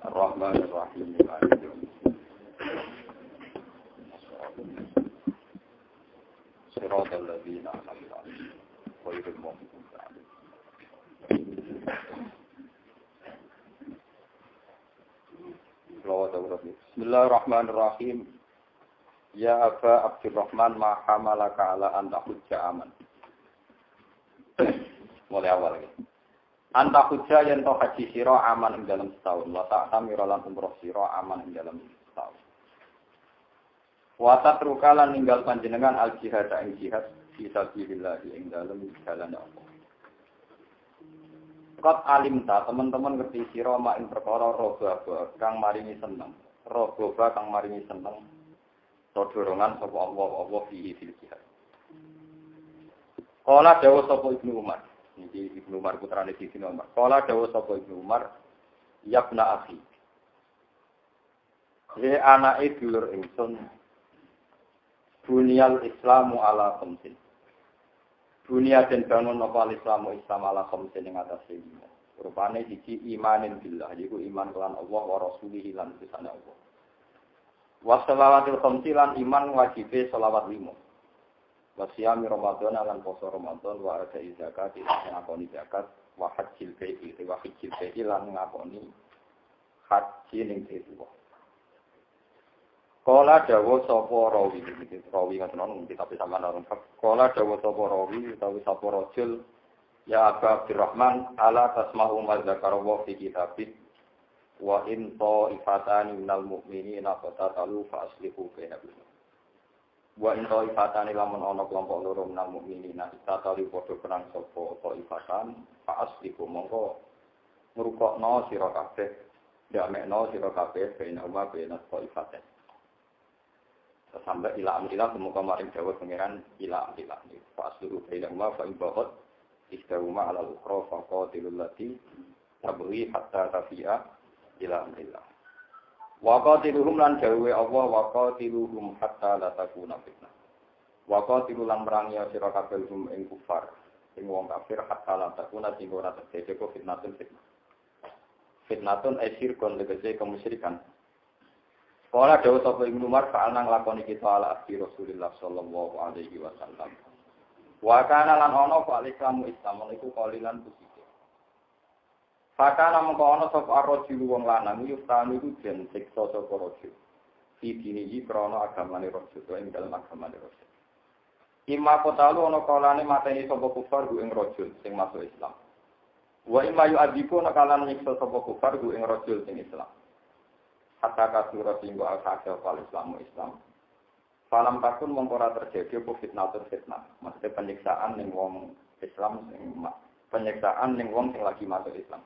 Ar-Rahmanir-Rahim. Shiratal ladzina an'amta 'alaihim ghairil maghdubi 'alaihim. Bismillahirrahmanirrahim. Ya Aba Abdurrahman ma hamalaka ala an tahujja aman. Mulai awal lagi. Anta hujja yen to haji sira aman ing dalam setahun. Wa ta'tamira lan umroh sira aman ing dalam setahun. Wa tatrukalan ninggal panjenengan al jihad ing jihad fi sabilillah ing dalam jalan Allah. Qad alimta teman-teman ngerti sira mak ing perkara roba kang maringi seneng. Roba kang maringi seneng. Dorongan sapa Allah fihi fil jihad. Kala dawuh sapa Ibnu Umar. Niki Ibnu Umar putrane Ibnu Umar. Kala dawuh sapa Ibnu Umar, "Yabna akhi." He anake dulur ingsun. Bunyal Islamu ala khamsin. Dunia den bangun apa Islamu Islam ala khamsin ing atase lima. Rupane siji imanin billah, yaiku iman kelan Allah wa rasulihi lan utusane Allah. Wa shalawatil khamsi lan iman wajibe shalawat 5. Wa siyami Ramadan lan poso Ramadan wa ada zakat lan ngakoni zakat wa hajjil baiti lan ngakoni haji ning desa. Kala dawuh sapa rawi ngoten kita bisa manarung. Kala dawuh sapa rawi utawi sapa rajul ya Aba Abdurrahman ala tasma'u ma zakara wa fi kitabih wa in ta'ifatani minal mu'minina qatatalu fa aslihu bainahum. Wa in ta'ifatani lamun ana kelompok loro minal mu'minina qatatalu padha perang sapa ta'ifatan fa aslihu mongko ngrukokno sira kabeh damekno sira kabeh bainahum bainat ta'ifaten. Sampai ila amrilah semoga maring dawuh pangeran ila amrilah fa aslihu bainahum fa in bahat istawma ala al-ukhra fa qatilul lati tabghi hatta tafi'a ila amrillah. Wa qatiluhum lan dawuhe Allah wa qatiluhum hatta la takuna fitnah. Wa qatilu lan merangi sira kabeh hum ing kufar, ing wong kafir hatta la takuna sing ora terjadi fitnatun. Fitnatun asyirkun tegese kemusyrikan. Kala dawuh sapa Ibnu Umar fa'alna nglakoni kita ala asri Rasulillah sallallahu alaihi wasallam. Wa kana lan ana fa al-islamu Islam iku qalilan puji. Fakana mengko ana sapa arrojul wong lanang yustanu iku den siksa sapa rajul. Fi dinihi krana agamane rajul ing dalem agamane rajul. Imma kotalu ana kalane mateni sapa kufar ing rajul sing masuk Islam. Wa imma yu'adiku ana kalane nyiksa sapa kufar ing rajul sing Islam. Hatta kasura singgo al-hakal Islam. Falam takun mongko ora terjadi apa fitnah. Maksudnya penyiksaan ning wong Islam sing penyiksaan ning wong sing lagi masuk Islam.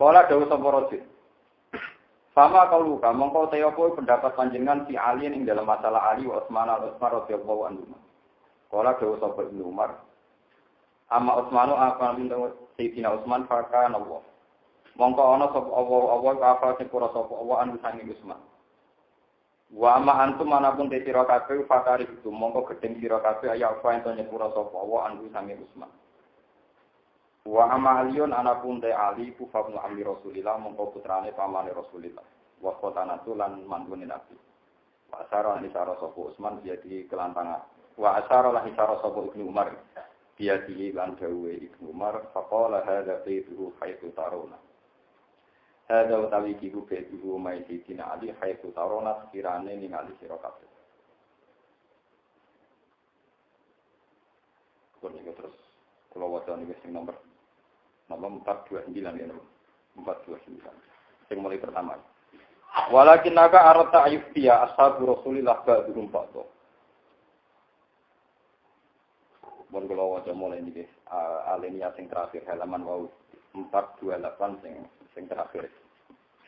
Kala dawuh sapa rajul. Sama kaulu mongko te apa pendapat panjenengan si Ali ing dalam masalah Ali wa Utsman radhiyallahu anhu. Kala dawuh sapa Ibnu Umar. Amma Utsmanu apa minta Sayyidina Utsman fakana Allah. Mongko ana sapa Allah apa sing ora sapa Allah anu sange Utsman. Wa amma antum manapun te sira kabeh fakari itu mongko gedeng sira kabeh ya apa ento nyepura sapa Allah anu sange Utsman. Wa amaliyun anapun te Ali ku fa'ul amri Rasulillah mongko putrane pamane Rasulillah wa khotanatu lan mantune Nabi wa asara lan isara sapa Utsman jadi kelantangan wa asara lan isara sapa Ibnu Umar dia di lan dawuhe Ibnu Umar faqala hadza baytuhu haitsu taruna hadza utawi iku baytuhu mai sidina Ali haitsu taruna kirane ningali sira kabeh terus kalau wadah ini nomor 429 ya, 429. Yang mulai pertama. Walakin naga arata ayuftiya ashabu Rasulillah ba'dhum ba'dha. Bon kalau wadah mulai ini alinea sing terakhir halaman wau 428 sing terakhir.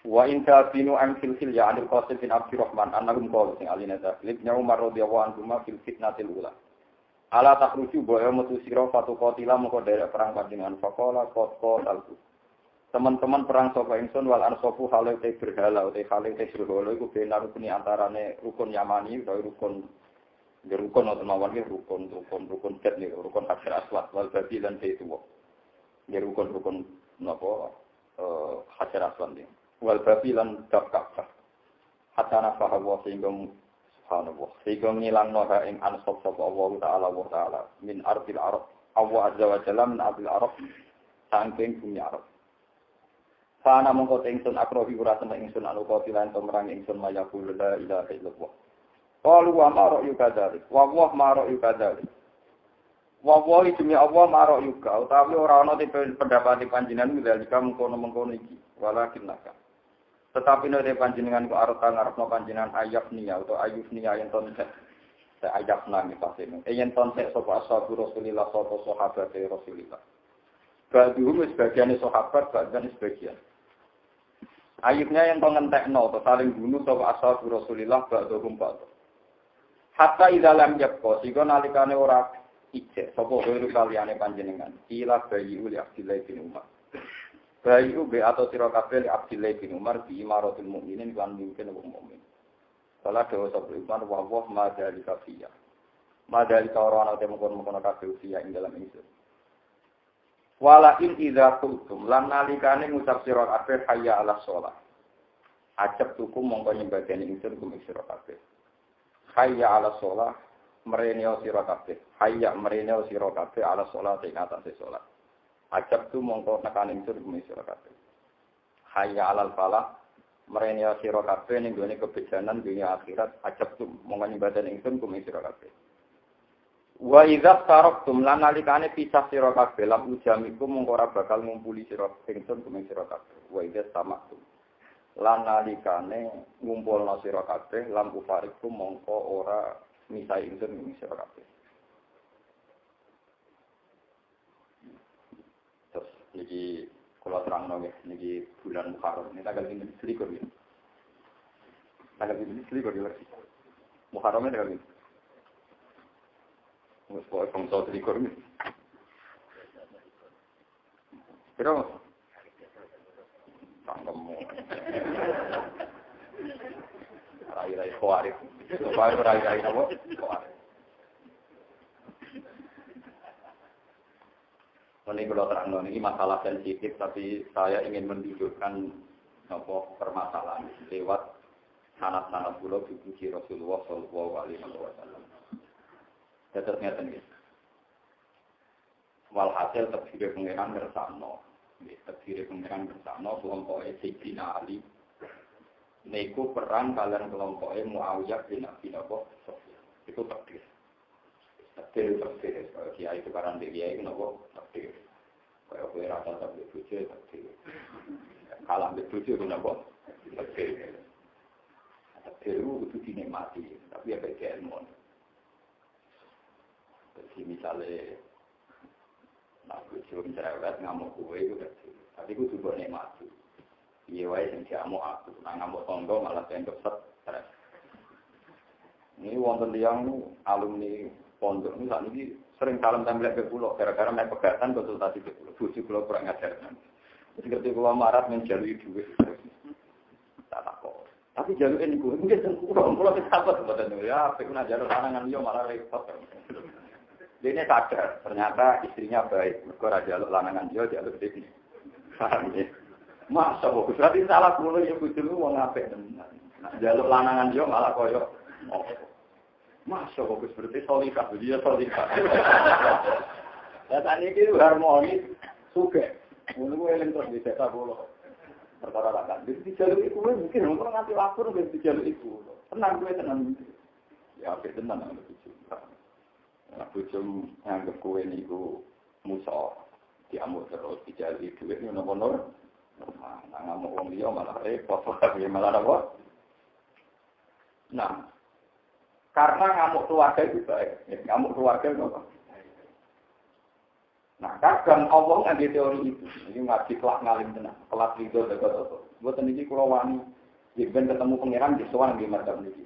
Wa in ta'binu an fil ya Abdul Qasim bin Abdurrahman annahum qalu sing alinea ibn Umar radhiyallahu anhu fil fitnatil ula. Ala takruju boyo metu sira fatu qatila mengko derek perang panjenengan faqala qataltu. Teman-teman perang sapa ingsun wal ansafu hale te berhala te hale te berhala iku benar rukun antarane rukun Yamani utawa rukun atau mawon rukun ket niku rukun Hajar Aswad wal Babi lan Baitullah. Dia rukun-rukun napa Hajar Aswad ini. Wal babi lan dab Ka'bah. Hatta nafaha wa sehingga subhanallah. Sehingga ngilangno ha ing ansab sapa Allah Ta'ala min ardil Arab. Allah Azza wa Jalla min ardil Arab saking bumi Arab. Sana mongko ingsun akrohi ora seneng ingsun anu kotilan pemerang ingsun mayakul la ilaha illallah. Qalu wa ma ra'yu kadzalik. Wa ma ra'yu kadzalik. Wa demi Allah ma ra'yu ka utawi ora ana pendapat panjenengan dalika mengkono-mengkono iki. Walakin naka. Tetapi nek panjenengan kok arep ngarepno panjenengan ayafniya utawa ayufniya yen ton ayafna iki pasene. Yen ton sapa ashabu Rasulillah sapa sahabat Rasulillah. Ba'duhum sebagian sahabat dan sebagian. Ayubnya yang pengentekno atau saling bunuh sapa ashabu Rasulillah ba'duhum ba'du. Hatta idza lam yabqa sika nalikane ora ijek sapa karo kaliyane panjenengan. Ila bayi uli Abdillah bin Umar. Bayi be atau sira kabeh Abdillah bin Umar bi imaratul mukminin lan mimpin wong mukmin. Kala dewa sapa Umar wa wa madalika fiya. Madalika ora ana temukon-mukon kabeh fiya ing dalam ingsun. Walakin idza qultum lan nalikane ngucap sira kabeh hayya 'alas shalah. Ajab tuku mongko nyembadani ingsun kum sira kabeh. Hayya 'alas shalah mereneo sira kabeh. Hayya mereneo sira kabeh 'alas shalah ing atase salat. Ajab tu mongko tekan ingsun kum sira kabeh. Hayya 'alal falah mereneo sira kabeh ning gone kebejanan dunia akhirat. Ajab tu mongko nyembadani ingsun kum sira kabeh. Wa idza taraktum lan nalikane pisah sira kabeh lam ujamiku mongko ora bakal ngumpuli sira ingsun kumeng sira kabeh. Wa idza tamaktum lan nalikane ngumpulna sira kabeh lam ufariku mongko ora misai ingsun kumeng sira kabeh. Terus niki kula terangno nggih niki bulan Muharram ini tanggal 21 ya. Tanggal 21 ya. Muharram tanggal ini. Wes kok bangsa likur iki. Pero tangkemu. Rai-rai kuarif. Supaya rai-rai napa? Kuarif. Ini kalau terang ini masalah sensitif, tapi saya ingin menunjukkan permasalahan lewat sanad-sanad kula dipuji Rasulullah sallallahu alaihi wasallam. Ternyata ini. Walhasil terdiri pengiran bersama. Terdiri pengiran bersama kelompoknya Sayyidina Ali. Niku perang kalian kelompoknya Muawiyah bin Abi Sufyan. Itu terdiri. Terdiri. Kalau kiai sekarang dia itu nopo terdiri. Kalau kue rasa terdiri, terdiri. Kalah terdiri itu nopo terdiri. Terdiri itu dinikmati. Tapi ya beda ilmu. Jadi misalnya, nak kucing cerewet ngamuk kue itu kecil. Tapi aku juga nikmati. Iya wae sing diamuk aku, nak ngamuk tonggo malah dianggap stres. Ini wonten tiyang alumni pondok ini saat ini sering salam tembelak ke pulau, gara-gara naik pegatan konsultasi ke pulau. Bujuk pulau kurang ajar. Jadi ketika pulau marat menjalui duit, tak takut. Tapi jalur ini gue mungkin pulau kesabat sebetulnya ya. Aku nak jalur lanangan dia malah repot. Dia ini sadar, ternyata istrinya baik. Mereka jalur lanangan dia, jalur ini. Paham ya? Masa bagus, berarti salah pulau ya bujuk lu mau ngapain? Jalur lanangan dia malah koyok. Masa bagus, berarti solikah, dia solikah. Dan ini itu harmonis, suka. Menunggu eling terus di desa pulau. Perkara rakan. Jadi di jalur itu mungkin orang nanti lapor di jalur itu. Tenang gue tenang. Ya oke tenang ada bujuk. Nah, bujuk nganggep gue ini gue musuh. Diamuk terus di jalur itu. Ini nomor. Nah, ngamuk orang dia malah repot. Malah apa? Nah, karena ngamuk keluarga itu baik. Ngamuk keluarga itu apa? Nah, kadang Allah nggak teori itu. Ini ngaji kelas ngalim tenang. Kelas itu dekat-dekat. Buat ini kalau wani. Jika ketemu pangeran di soal di macam ini.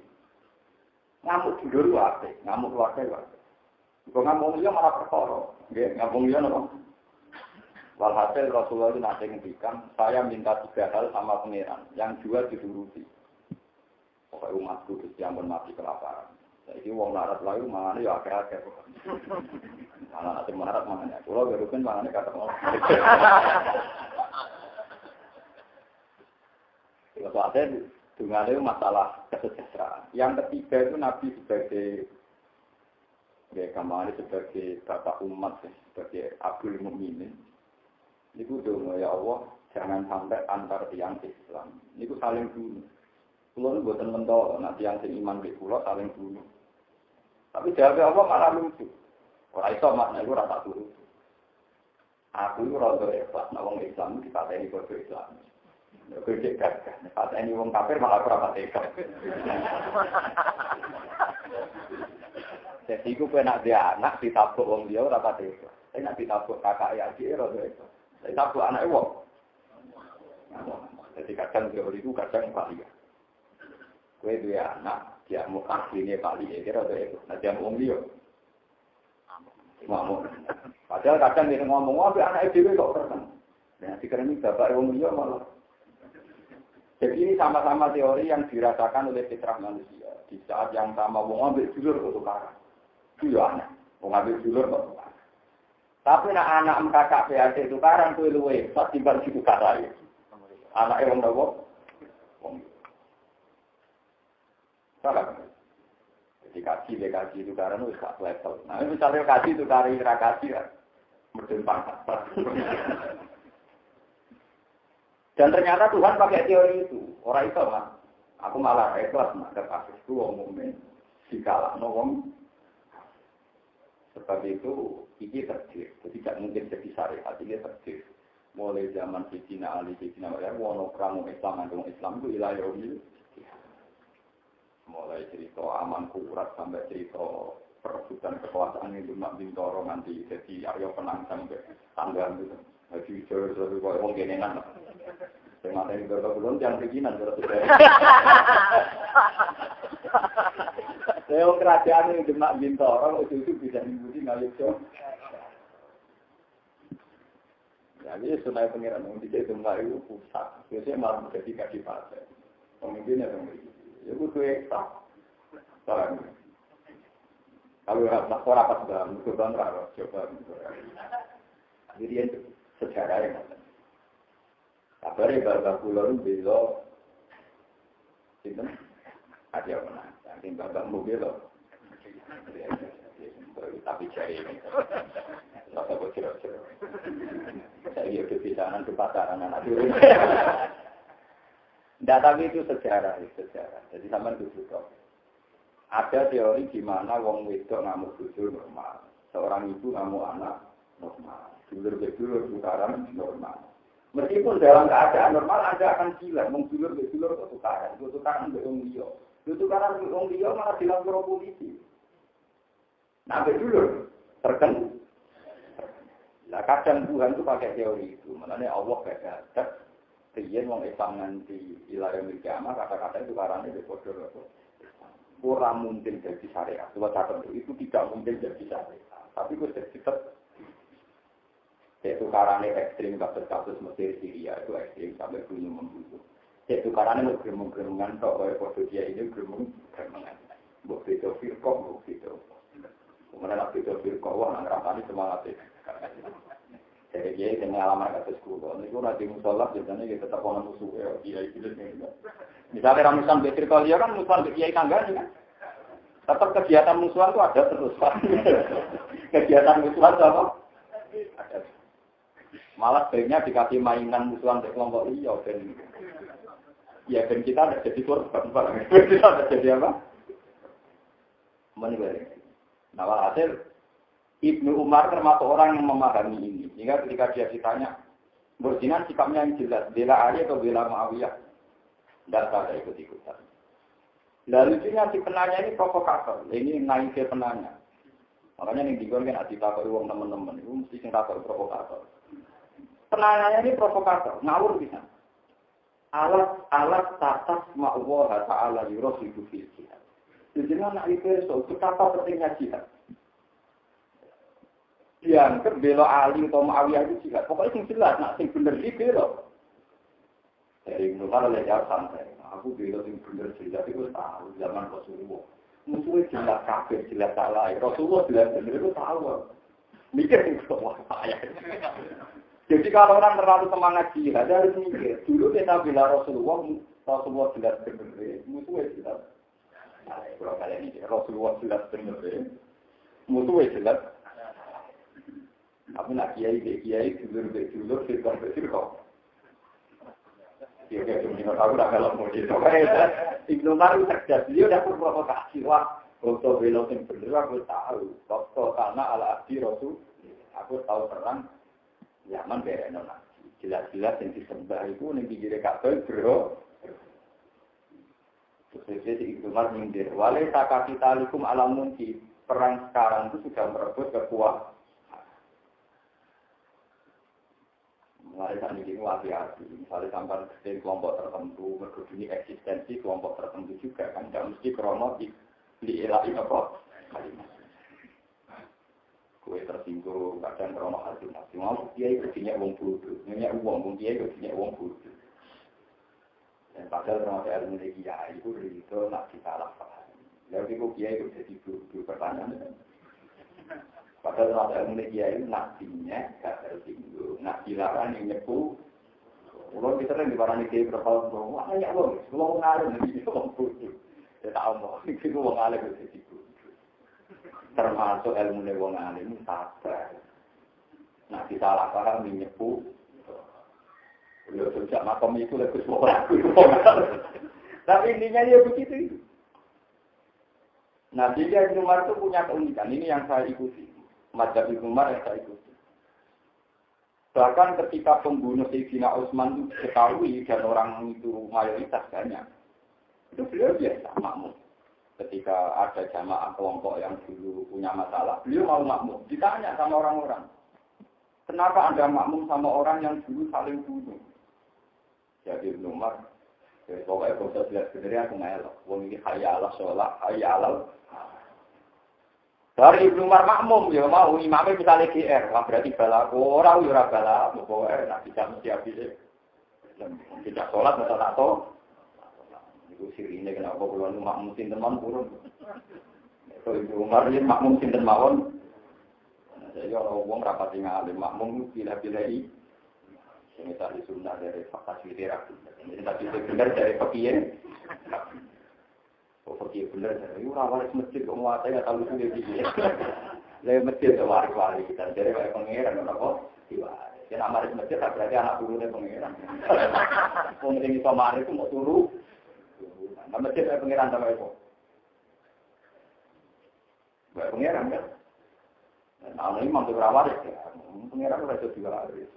Ngamuk dulu apa? Ngamuk keluarga apa? Kalau ngamuk dia malah perkara. Ngamuk dia apa? Walhasil Rasulullah itu nanti ngendikan, saya minta 3 hal sama pangeran. Yang 2 dituruti. Pokoknya umatku yang mati kelaparan. Saiki wong larat layu mangane ya akeh-akeh. Malah nek marat mangane. Kulo beruken mangane kata Allah. Kalau ada dengan masalah kesejahteraan. Yang ketiga itu Nabi sebagai kamari sebagai bapak umat, sebagai Abdul Mukminin. Itu doa ya Allah, jangan sampai antar tiang Islam. Itu saling bunuh. Kulo buatan mentol, nanti yang iman di kulo saling bunuh. Tapi jawab Allah malah lucu. Orang Islam makna itu rata turun. Aku itu rada hebat, nah wong Islam dikatakan bodoh Islam. Gede gagah, katanya wong kafir malah berapa tega. Jadi aku nak dia anak ditabuk wong dia berapa tega. Saya nak ditabuk kakak ya dia rada hebat. Saya tabuk anak wong. Jadi kadang teori itu kadang kali ya. Kue dia anak dia mau aslinya kali ya dia rada hebat. Nah dia wong dia. Ngomong. Padahal kadang dia ngomong, anak itu kok terkenal. Nah, dikirani bapak wong dia malah. Jadi ini sama-sama teori yang dirasakan oleh fitrah manusia. Di saat yang sama, mau ngambil dulur kok tukaran. Itu ya aneh. Mau ngambil dulur kok tukaran. Tapi nak anak kakak PAC tukaran, itu luwe. Saat timbal si tukaran. Anaknya orang dawa. Salah. Jadi kaji tukaran itu tak level. Nah, misalnya kaji tukaran, kaji ya. Mungkin pangkat. Dan ternyata Tuhan pakai teori itu. Orang itu mah, aku malah ikhlas nak kekasihku wong mukmin dikalahno wong. Sebab itu ini tertib. Jadi tidak mungkin jadi syariat ini tertib. Mulai zaman Sayyidina Ali, Sayyidina Umar, wono perang Islam dan Islam itu ilah yaumil. Mulai cerita aman kurat sampai cerita perebutan kekuasaan itu nak bintoro nanti jadi Aryo Penang sampai tanggal itu. Haji Jawa terus kok wong kenenan. Sing mateni berapa bulan yang bikinan terus. Saya kerajaan yang demak Bintoro itu bisa dibuti Ngayogyo. Jadi sunai pengiran yang tidak demak itu pusat. Biasanya malah jadi kadipaten. Pemimpinnya pemimpin. Ya butuh eksak. Sekarang kalau rapat dalam kurban raro coba. Jadi itu sejarah yang ada. Kabarnya bapak pulau belo, itu ada yang mana? Yang bapakmu belo, tapi cari ini, rasa bocor-bocor. Saya lihat kebiasaan ke pasaran anak dulu. Tidak, tapi itu sejarah. Jadi sama itu juga. Ada teori di mana wong wedok ngamuk bojo normal, seorang ibu ngamuk anak normal. Dulur-dulur tukaran normal. Meskipun dalam keadaan normal Anda akan gila, dulur-dulur itu tukaran beong dia. Tukaran beong dia malah dilapor polisi. Nah, dulur terkenal. Nah, kadang Tuhan itu pakai teori itu. Makanya Allah gak kemudian wong Islam nanti ilahi kiamat kata-kata itu tukarannya di bodoh. Kurang mungkin jadi syariat. Sebab itu tidak mungkin jadi syariat. Tapi itu tetap yaitu karena ekstrim kasus-kasus Mesir Syria itu ekstrim sampai bunuh membunuh. Yaitu karena gerung-gerungan tok oleh dia ini gerung-gerungan. Mbok itu firqah, mbok itu. Kemudian nak itu firqah wah nang rasane semangat iki. Jadi dia dengan alamat kasus kulo. Niku nanti musola biasanya kita tetap ono musuh ya kiai itu nih. Misalnya ramusan firqah dia kan musuhan kiai kanggani kan. Tetap kegiatan musuhan itu ada terus. Kegiatan musuhan itu apa? Ada. Malah sebenarnya dikasih mainan musuhan ke kelompok iya dan kita ada jadi korban, kita ada jadi apa? Menilai. Nah, hasil Ibnu Umar termasuk orang yang memahami ini. Sehingga ketika dia ditanya, berjinan sikapnya yang jelas, bela Ali atau bela Muawiyah? Tidak ada ikut-ikutan. Lalu lucunya si penanya ini provokator, ini naik ke penanya. Makanya yang digolongkan hati takut uang teman-teman itu mesti sing takut provokator. Penanyanya ini provokator, ngawur bisa. Alat tatas ma'wah ta'ala yurasidu fil jihad. Jadi anak itu betapa pentingnya jihad. Yang bela Ali atau Muawiyah itu jihad. Pokoknya yang jelas, nak sing bener di bela. Dari Ibnu Umar oleh jawab santai. Aku bela sing bener jihad itu tahu zaman Rasulullah. Musuhnya jelas kafir, jelas salah. Rasulullah jelas benar itu tahu. Mikir itu wah payah. Jadi kalau orang terlalu semangat jihad, dia harus mikir. Dulu kita bila Rasulullah jelas benar, musuhnya jelas. Nah, kalau kalian ini Rasulullah jelas benar, musuhnya jelas. Tapi nak kiai dulur firqah. Ya cuma aku dah kalau mau jadi Ibnu Umar cerdas, dia dah berprovokasi wah. Untuk belok yang benar aku tahu. Waktu karena ala abdi Rasul, aku tahu terang. Yaman berekno nabi. Jelas-jelas yang disembah itu yang pinggir Ka'bah bro. Terus Ibnu Umar nyindir. Wale takatitalikum ala munki. Perang sekarang itu sudah merebut kekuatan. Mulai saat ini hati-hati. Misalnya sampai ke kelompok tertentu, berduni eksistensi kelompok tertentu juga kan. Tidak mesti krono dielahi apa kalimat. Kue tersinggung, kadang krono hasil-hasil. Mau kiai kerjanya uang bodoh. Nyanyi uang, kiai kerjanya uang bodoh. Dan padahal termasuk ilmu kiai itu itu nak disalah paham. Lalu itu kiai itu jadi bodoh pertanyaan. Padahal ada ilmu kiai nabinya gak tersinggung, nak dilarang yang nyepu. Kalau kita yang dibarang kiai berkata, wah banyak loh, semua mengalir nanti itu orang bodoh. Saya tahu mau, itu orang alim itu jadi bodoh. Termasuk ilmu orang alim itu sabar. Nak disalah paham yang nyepu. Beliau sejak makam itu lebih semua orang. Tapi intinya dia begitu. Nah, dia Ibnu Umar itu punya keunikan. Ini yang saya ikuti. Mazhab Ibnu Umar yang saya ikuti. Bahkan ketika pembunuh Sayyidina Utsman itu diketahui dan orang itu mayoritas banyak, itu beliau biasa makmum. Ketika ada jamaah kelompok yang dulu punya masalah, beliau mau makmum. Ditanya sama orang-orang, kenapa Anda makmum sama orang yang dulu saling bunuh? Jadi Ibnu Umar, pokoknya kalau saya jelas sebenarnya aku ngelak. Wong ini hayya ala sholat, hayya ala. Dari Ibnu Umar makmum, ya mau imamnya misalnya GR, wah berarti bala orang, ya bala, pokoknya nak bisa mesti habis. Tidak sholat, masa tak tahu. Itu sirine kenapa kalau makmum sinten mawon turun. Kalau Ibnu Umar ini makmum sinten mawon. Jadi orang rapat ngalim makmum pilih-pilih. Ini tadi sunnah dari fakta syirak. Ini tadi benar dari fakir. Fakir benar dari waris masjid menguasai atau lucu dia. Dari masjid waris dan dari pangeran apa? Diwaris. Yang waris masjid berarti anak turunnya pangeran. Pengen itu maris itu mau turu. Nah masjid pangeran sama itu. Pangeran kan? Nah ini mantu waris ya. Pangeran udah jadi waris.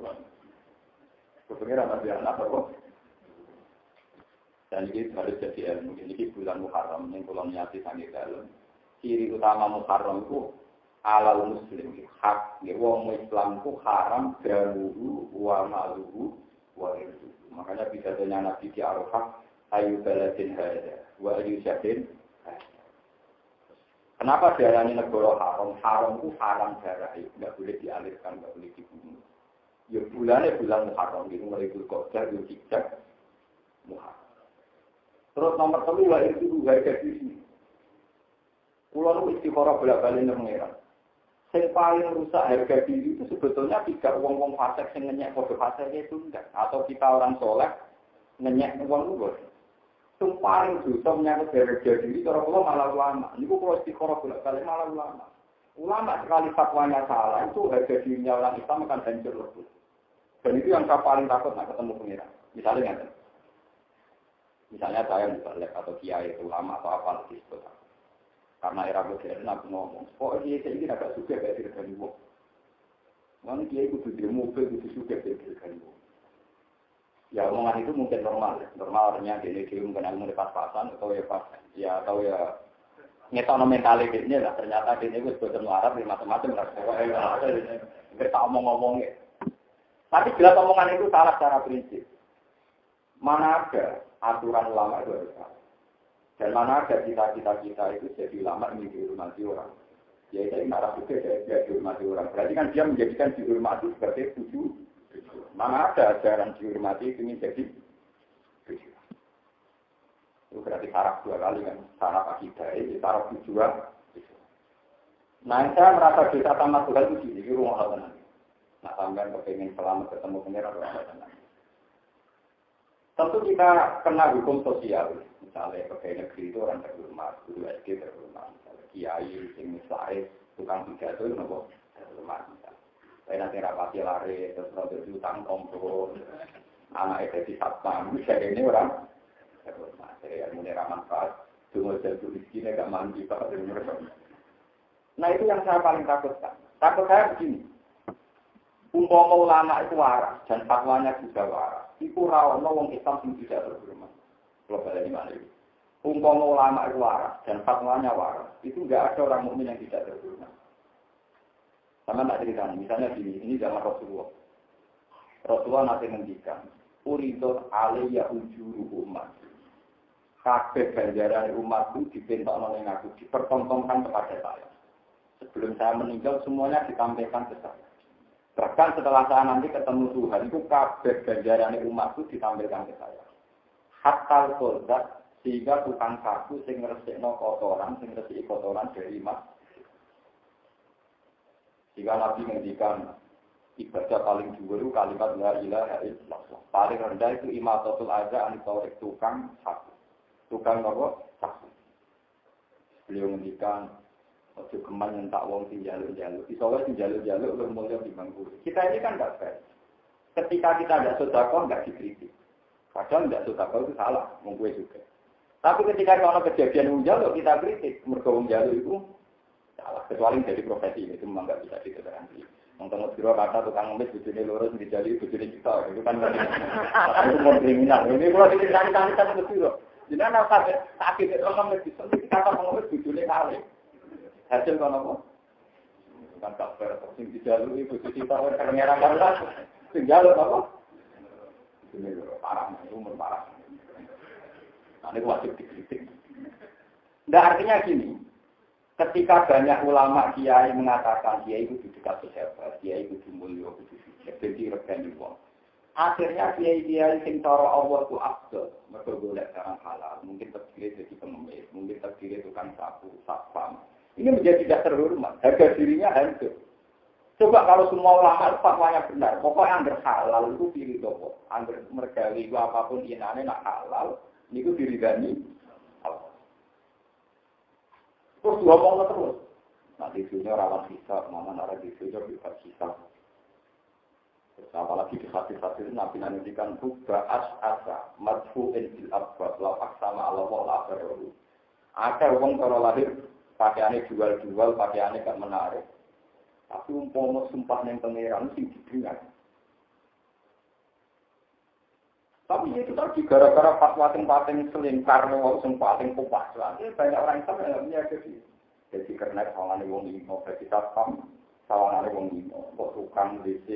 Kepengeran Nabi anak apa? Dan ini harus jadi ilmu. Ini bulan Muharram yang kalau niati sangat dalam. Ciri utama Muharram itu alal muslim. Hak. Wong Islam itu haram daluhu wa maluhu wa irduhu. Makanya bisa tanya Nabi di Arafah. Ayu baladin hada wa ayu syadin. Kenapa diarani negara haram? Haram itu haram darah. Tidak boleh dialirkan, tidak boleh dibunuh. Ya bulannya bulan Muharram itu mulai Dzulqa'dah, Dzulhijjah, Muharram. Terus nomor 3 itu harga diri. Pulau itu istikharah bolak-balik nang pangeran. Yang paling rusak harga diri itu sebetulnya tidak wong-wong fasik yang ngenyek kode fasik itu enggak. Atau kita orang soleh ngenyek wong luwes. Yang paling dosa menyangkut harga diri cara kula malah ulama. Niku kalau istikharah bolak-balik malah ulama. Ulama sekali fatwanya salah itu harga dirinya orang Islam akan hancur lebur. Dan itu yang saya paling takut nak ketemu pengiran. Misalnya saya misalnya atau kiai itu ulama atau apa lagi itu. Karena era modern aku ngomong, kok kiai ini agak suka kayak dirgani wong. Mana kiai itu di mobil itu suka kayak dirgani wong. Ya omongan itu mungkin normal. Normalnya dia mungkin ilmu pas-pasan atau ya pas ya atau ya ngetokno mentalitasnya lah. Ternyata dia itu sebetulnya Arab macam-macam lah. Pokoknya kita omong-omongnya. Tapi jelas omongan itu salah secara prinsip. Mana ada aturan ulama itu harus salah. Dan mana ada cita-cita kita itu jadi ulama ini dihormati orang. Ya itu arah juga dia dihormati orang. Berarti kan dia menjadikan dihormati sebagai tujuh. Mana ada ajaran dihormati itu menjadi tujuh. Itu berarti saraf 2 kali kan. Saraf akidah, saraf tujuan. Nah, saya merasa bisa sama Tuhan itu di rumah Allah. Nah, sampai kepengen selamat ketemu pengiran rumah Allah. Tentu kita kena hukum sosial. Misalnya pegawai negeri itu orang terhormat, guru SD terhormat. Misalnya kiai, misalnya tukang pidato itu terhormat. Saya nanti rapati lari, terus nanti utang kompor, anak jadi satpam. Misalnya ini orang terhormat. Saya mulai manfaat, cuma jadi miskinnya gak mandi pak. Nah itu yang saya paling takutkan. Takut saya begini. Umpama ulama itu waras dan fatwanya juga waras. Itu rawan wong Islam yang tidak terhormat. Kalau pada ini mana itu? Umpama ulama itu waras dan fatwanya waras. Itu enggak ada orang mukmin yang tidak terhormat. Sama tak cerita. Misalnya ini zaman Rasulullah. Rasulullah nanti menghentikan. Uridot alaiya ujuru umat. Kabeh ganjaran umat itu dipentokno ning aku, dipertontonkan kepada saya. Sebelum saya meninggal semuanya ditampilkan ke saya. Bahkan setelah saya nanti ketemu Tuhan itu kabeh ganjaran umat itu ditampilkan ke saya. Hatta soldat sehingga tukang sapu sing ngresikno kotoran, sing ngresiki kotoran dari iman. Jika Nabi ngendikan ibadah paling dhuwur kalimat la ilaha illallah. Paling rendah itu imatatul adza an taurik tukang sapu. Tukang apa? Sapu. Beliau ngendikan ojo keman nyentak wong sing jaluk-jaluk. Iso wae sing jaluk-jaluk luwih mulya timbang kuwi. Kita ini kan enggak fair. Ketika kita tidak sedekah enggak dikritik. Padahal tidak sedekah itu salah, wong kuwi juga. Tapi ketika ada kejadian wong jaluk kita kritik, mergo wong jaluk itu salah. Kecuali jadi profesi itu memang enggak bisa ditoleransi. Wong kira kata tukang ngemis bojone loro sing dijali bojone kita, itu kan itu kriminal. Ini kalau dicari-cari kan itu lho. Jenengan apa sakit itu orang ngemis itu kata ngemis bojone kali. Hasil kan apa? Bukan kabar, sing dijalui bojone kita kan ngerang-ngerang. Sing jaluk apa? Ini parah, umur parah. Nah, ini wajib dikritik. Nah, artinya gini, ketika banyak ulama kiai mengatakan dia itu dekat pejabat, dia itu mulia, jadi regani wong. Akhirnya kiai-kiai sing cara Allah ku afdal, mergo golek barang halal, mungkin terdiri jadi pengemis, mungkin terdiri tukang sapu, satpam. Ini menjadi tidak terhormat, harga dirinya hancur. Coba kalau semua ulama fatwanya benar, pokoknya anggar halal itu pilih toko, anggar mergali itu apapun inane nak halal, itu diridani. Terus ngomong terus. Nah di sini rawan hisab, mana nara di sini juga hisab. Apalagi di hati-hati itu Nabi nantikan buka asa madfu'in bil abwab lafak sama Allah wa'ala baru. Ada orang kalau lahir pakaiannya jual-jual, pakaiannya gak menarik. Tapi umpama sumpah yang pengeran sih didengar. Tapi itu tadi gara-gara fatwa yang selingkar, yang paling kupas. Banyak orang Islam yang punya jadi karena sawangan wong limo, jadi satpam sawangan wong limo, kok tukang DC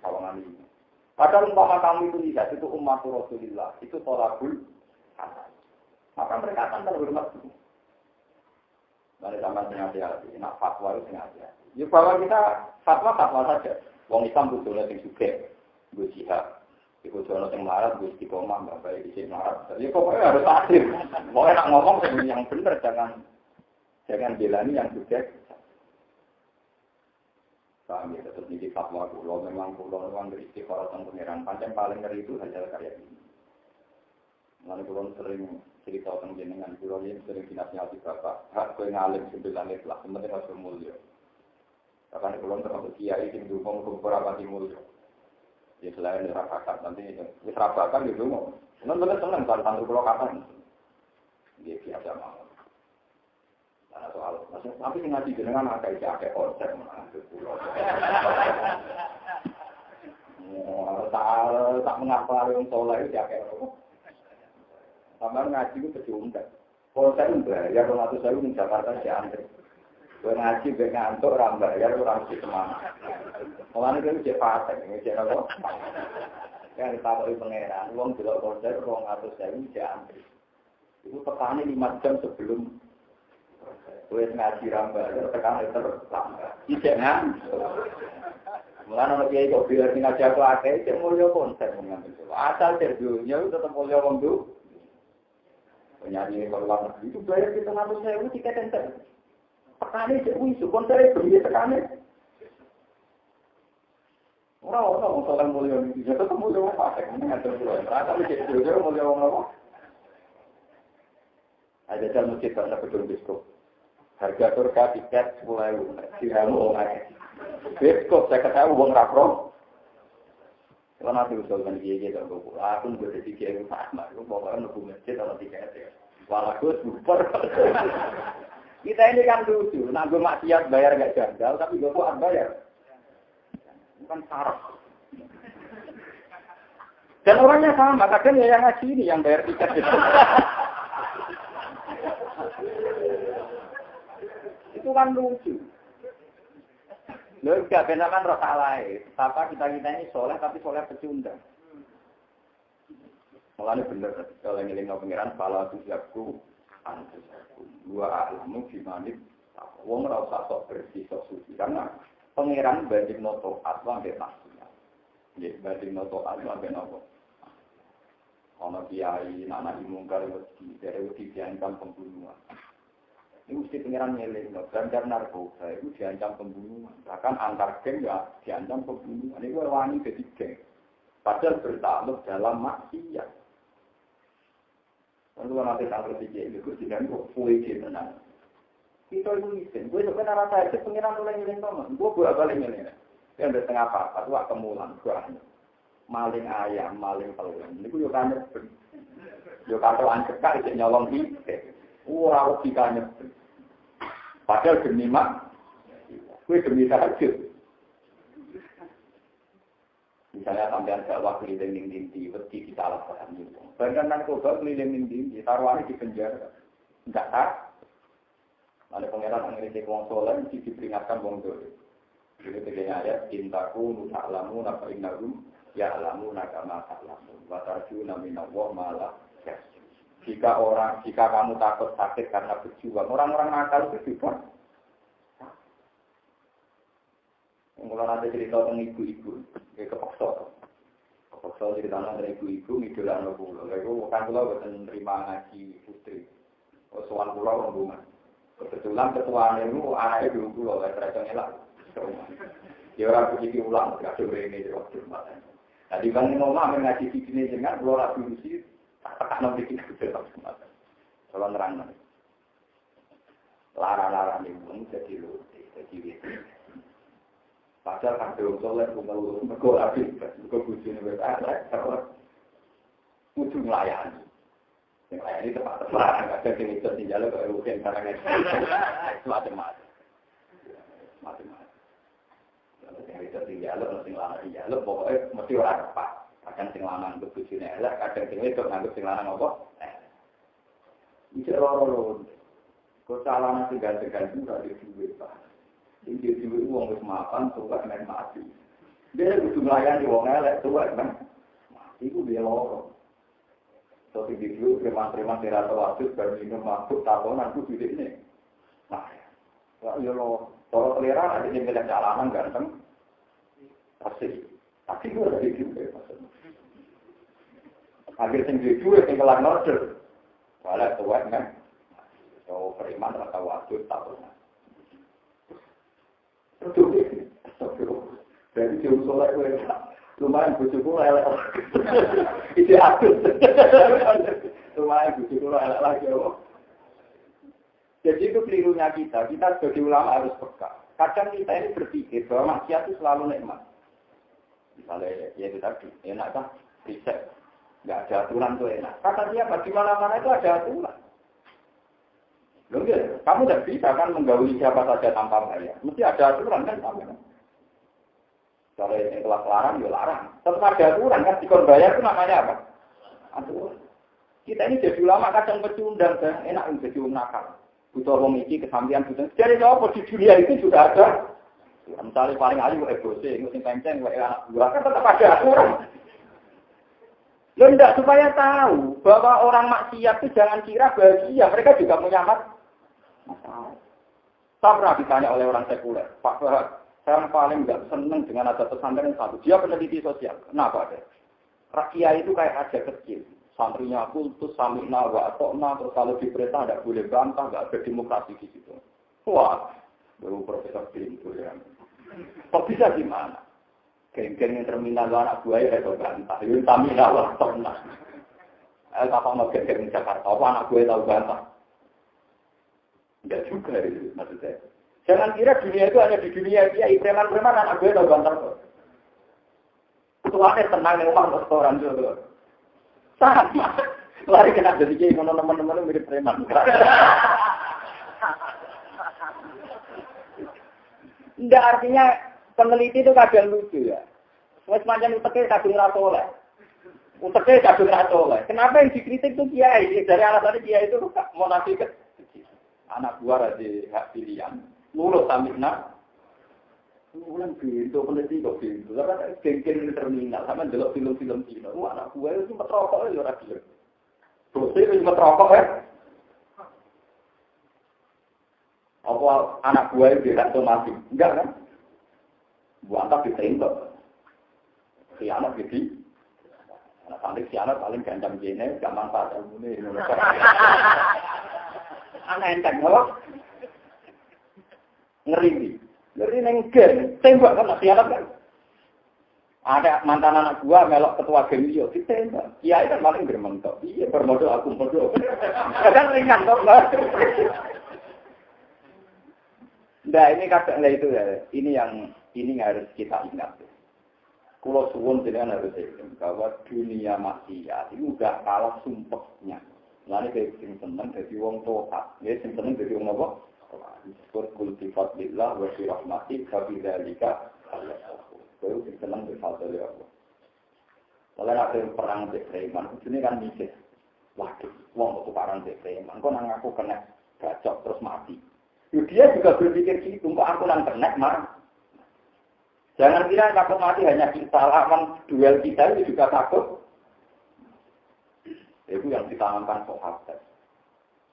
sawangan limo. Padahal umpama kamu itu tidak, itu umat Rasulullah, itu tolakul hasan. Maka mereka akan terhormat. Dari zaman hati-hati, nak fatwa itu hati-hati. Ya bahwa kita fatwa saja. Wong Islam butuhnya yang juga, gue jihad. Iku jono yang marah, gue istiqomah, nggak baik di sini marah. Jadi pokoknya harus adil. Pokoknya nak ngomong yang benar, jangan belani yang juga. Kami tetap di fatwa pulau, memang pulau beristighfar tentang pengiran. Pancen paling ngeri itu hasil karya ini. Lalu pulau sering cerita tentang jenengan pulau ini sering dinasihati bapak. Hak kau ngalim sembilan lah, sebenarnya harus bermulia. Karena pulau termasuk kiai yang dukung kumpul apa mulia. Ya selain dirapakan nanti dirapakan gitu mau. Benar-benar senang kalau santri pulau kapan. Dia biasa mau. Nah soal, tapi ngaji dengan agak konsep mengatur pulau. Tak mengapa yang soleh itu agak apa? Sama ngaji itu kecundang. Konsep bayar 200.000 di Jakarta si antri. Ngaji ngantuk orang bayar orang mesti semangat. Mulane itu cek paten, cek apa? Yang ditakoki pangeran, wong delok konser 200.000 cek antri. Itu tekane 5 jam sebelum kowe ngaji ra bayar tekane terlambat. Iki ngantuk. Mulane nek kiai kok biar ngaji aku akeh cek mulya konser ngantuk. Asal cek dunya itu tetep mulya wong du. Penyanyi kalau negeri itu bayar kita 100.000 tiket enter. Tekane cek wisu konser beli tekane. Orang soal mulia ini, jadi tetap mulia apa? Ini ada mulia. Tapi cek mulia apa? Ada jalan masjid karena gedung biskop. Harga surga tiket 10.000. Dirhamu orang. Biskop saya ketahui uang rakro. Kalau nanti usul kan dia tak buku. Aku nggak ada tiket itu sama. Aku pokoknya nunggu masjid kalau tiket ya. Walaupun super. Kita ini kan lucu. Nanggu maksiat bayar nggak janggal, tapi gue kuat bayar. Bukan saraf. Dan orangnya sama, kadang ya yang ngaji ini yang bayar tiket itu. Itu kan lucu. Loh, enggak benar kan roh salah. Apa kita ini soleh tapi soleh pecundang. Mulanya bener kalau ngiling pengiran kepala tujuanku antusiasku. Dua alamu gimana? Wong ora usah sok bersih sok suci karena pengiran banding noto atwa ambek maksiat. Nggih, banding noto atwa ambek nopo. Ana kiai anak mungkar wedi dari wedi diancam pembunuhan. Ini mesti pengiran ngeling, bandar narkoba itu diancam pembunuhan. Bahkan antar geng ya diancam pembunuhan. Ini wani jadi geng. Padahal bertakluk dalam maksiat. Lalu nanti tanggal 3 itu dengan kue tenang. Kita itu miskin. Gue sebenarnya rasa itu pengiran mulai ngiling teman. Gue balik ngiling. Yang ada setengah apa? Itu kemulan. Maling ayam, maling telur. Ini gue juga nyebut. Juga kalau ancekak itu nyolong hite. Wah, logikanya. Padahal demi mak. Gue demi tahajud. Misalnya sampean dakwah keliling dindi, wedi kita salah paham itu. Bahkan narkoba keliling dindi, taruhannya di penjara. Enggak tak? Ada pengeran mengirim wong soleh, diperingatkan wong soleh. Jadi teganya ayat, cintaku nuta'lamu napa innahum ya'lamu nakama ta'lamu. Watarju naminallah malah ya. Jika kamu takut sakit karena berjuang, orang-orang nakal itu juga. Kalau nanti cerita tentang ibu-ibu, kepeksa cerita tentang ibu-ibu, idola anak pulau. Lalu bukan pulau bukan terima ngaji putri. Soal pulau rombongan. Kebetulan ketuanya itu anaknya dulu pulau, ternyata lah. Ya orang begitu ulang, gak coba ini waktu kemarin. Tadi kan ngomong ngaji di sini dengan pulau lagi usi, tak nanti kita betul kemarin. Kalau nerang lara-lara nih pun jadi lu, jadi padahal kan belum soleh, belum mergo habis, mergo bujune wis elek, terus kudu nglayani. Sing layani tepat-tepat, kadang sing iso dijaluk kok rugen barang macam-macam. Macam-macam. Kalau sing iso dijaluk, sing lanang dijaluk, pokoknya mesti ora tepat. Kadang sing lanang bujune elek, kadang sing wedok nganggep sing lanang apa? Iki loro-loro. Kok salah sing ganti-ganti ora duwe Pak. Ini juga uang untuk makan, tuh kan mati. Dia butuh melayani uang elek, tuh kan mati. Itu dia lorong. Tapi di dulu preman-preman tidak tahu waktu baru minum mabuk tahunan itu tidak ini. Nah, ya lo, kalau selera ada yang bilang jalanan ganteng, pasti. Tapi itu ada di juga. Akhir tinggi juga tinggalan order. Walau tuh kan, so preman tidak tahu waktu tahunan. Jadi jauh soleh lumayan bujuku elek. Itu aku. Lumayan bujuku elek lagi. Jadi itu kelirunya kita. Kita sebagai ulama harus peka. Kadang kita ini berpikir bahwa maksiat itu selalu nikmat. Misalnya ya itu tadi enak kan? Riset. Nggak ada aturan tuh enak. Kata siapa? Di mana-mana itu ada aturan. Loh, kamu tidak bisa kan menggauli siapa saja tanpa bayar. Mesti ada aturan kan sampai. Kalau yang kelas larang, ya larang. Tetap ada aturan kan, dikon bayar itu namanya apa? Aturan. Kita ini jadi ulama kadang pecundang, kan? Enak jadi nakal. Butuh memiliki kesampaian butuh. Jadi apa di dunia itu juga ada. Misalnya paling ahli emosi, ngusin penceng, anak buah kan tetap ada aturan. Loh, enggak supaya tahu bahwa orang maksiat itu jangan kira bahagia, mereka juga punya masalah. Saya pernah ditanya oleh orang sekuler, Pak Fahad, saya paling nggak senang dengan ada pesantren satu. Dia peneliti sosial. Kenapa ada? Rakyat itu kayak raja kecil. santrinya kultus, samina, wa atokna, terus kalau diperintah tidak boleh bantah, tidak ada demokrasi di situ. Wah, baru Profesor Pintu ya. Kok bisa gimana? Geng-geng yang terminal anak buaya itu bantah. Itu samina, wa atokna. Apa mau geng-geng Jakarta? Apa anak buaya tahu bantah? Enggak juga itu maksud saya. Jangan kira dunia itu hanya di dunia dia, preman-preman anak buaya tahu bantah kok. Tuannya tenang di rumah restoran juga. Sama. Lari kena jadi kayak teman-teman mirip preman. Enggak, artinya peneliti itu kadang lucu ya. Semacam uteknya kadang ratoleh. Uteknya kadang ratoleh. Kenapa yang dikritik itu kiai? Dari alasannya kiai itu mau nasi ke anak buah di hak pilihan. Lulus samikna. Ulang pintu, peneliti kok pintu. Karena geng-geng terminal, sama jelok film-film Cina. Anak gue itu sempat rokok ya orang gila. Dosa itu sempat rokok ya. Apa anak gue itu tidak mati? Enggak kan? Buantak ditembak. Si anak gitu. Anak santri si anak paling gancang jene, gak manfaat ilmunya. Anak enteng, apa? Ngeri. Dari nenggen, tembak kan masih ada kan? Ada mantan anak gua melok ketua geng dia, ditembak. Kiai kan paling bermentok. Iya bermodal aku modal. Kadang ringan kok. Nah ini kadang itu ya. Ini harus kita ingat. Kalau suwun jenengan harus ingat bahwa dunia maksiat itu udah kalah sumpahnya. Lalu kayak sing seneng jadi wong tokat, ya sing seneng jadi wong apa? Disebut kultifat lillah wa fi rahmati fa bi dzalika falyafrahu. Baru senang berfadl ya Allah. Kalau ada perang di preman, ini kan mikir. Waduh, wong tukaran di preman, kok nang aku kena gacok terus mati. Dia juga berpikir gitu, kok aku nang kena mah. Jangan kira takut mati hanya kita lawan duel kita itu juga takut. Itu yang ditanamkan sahabat.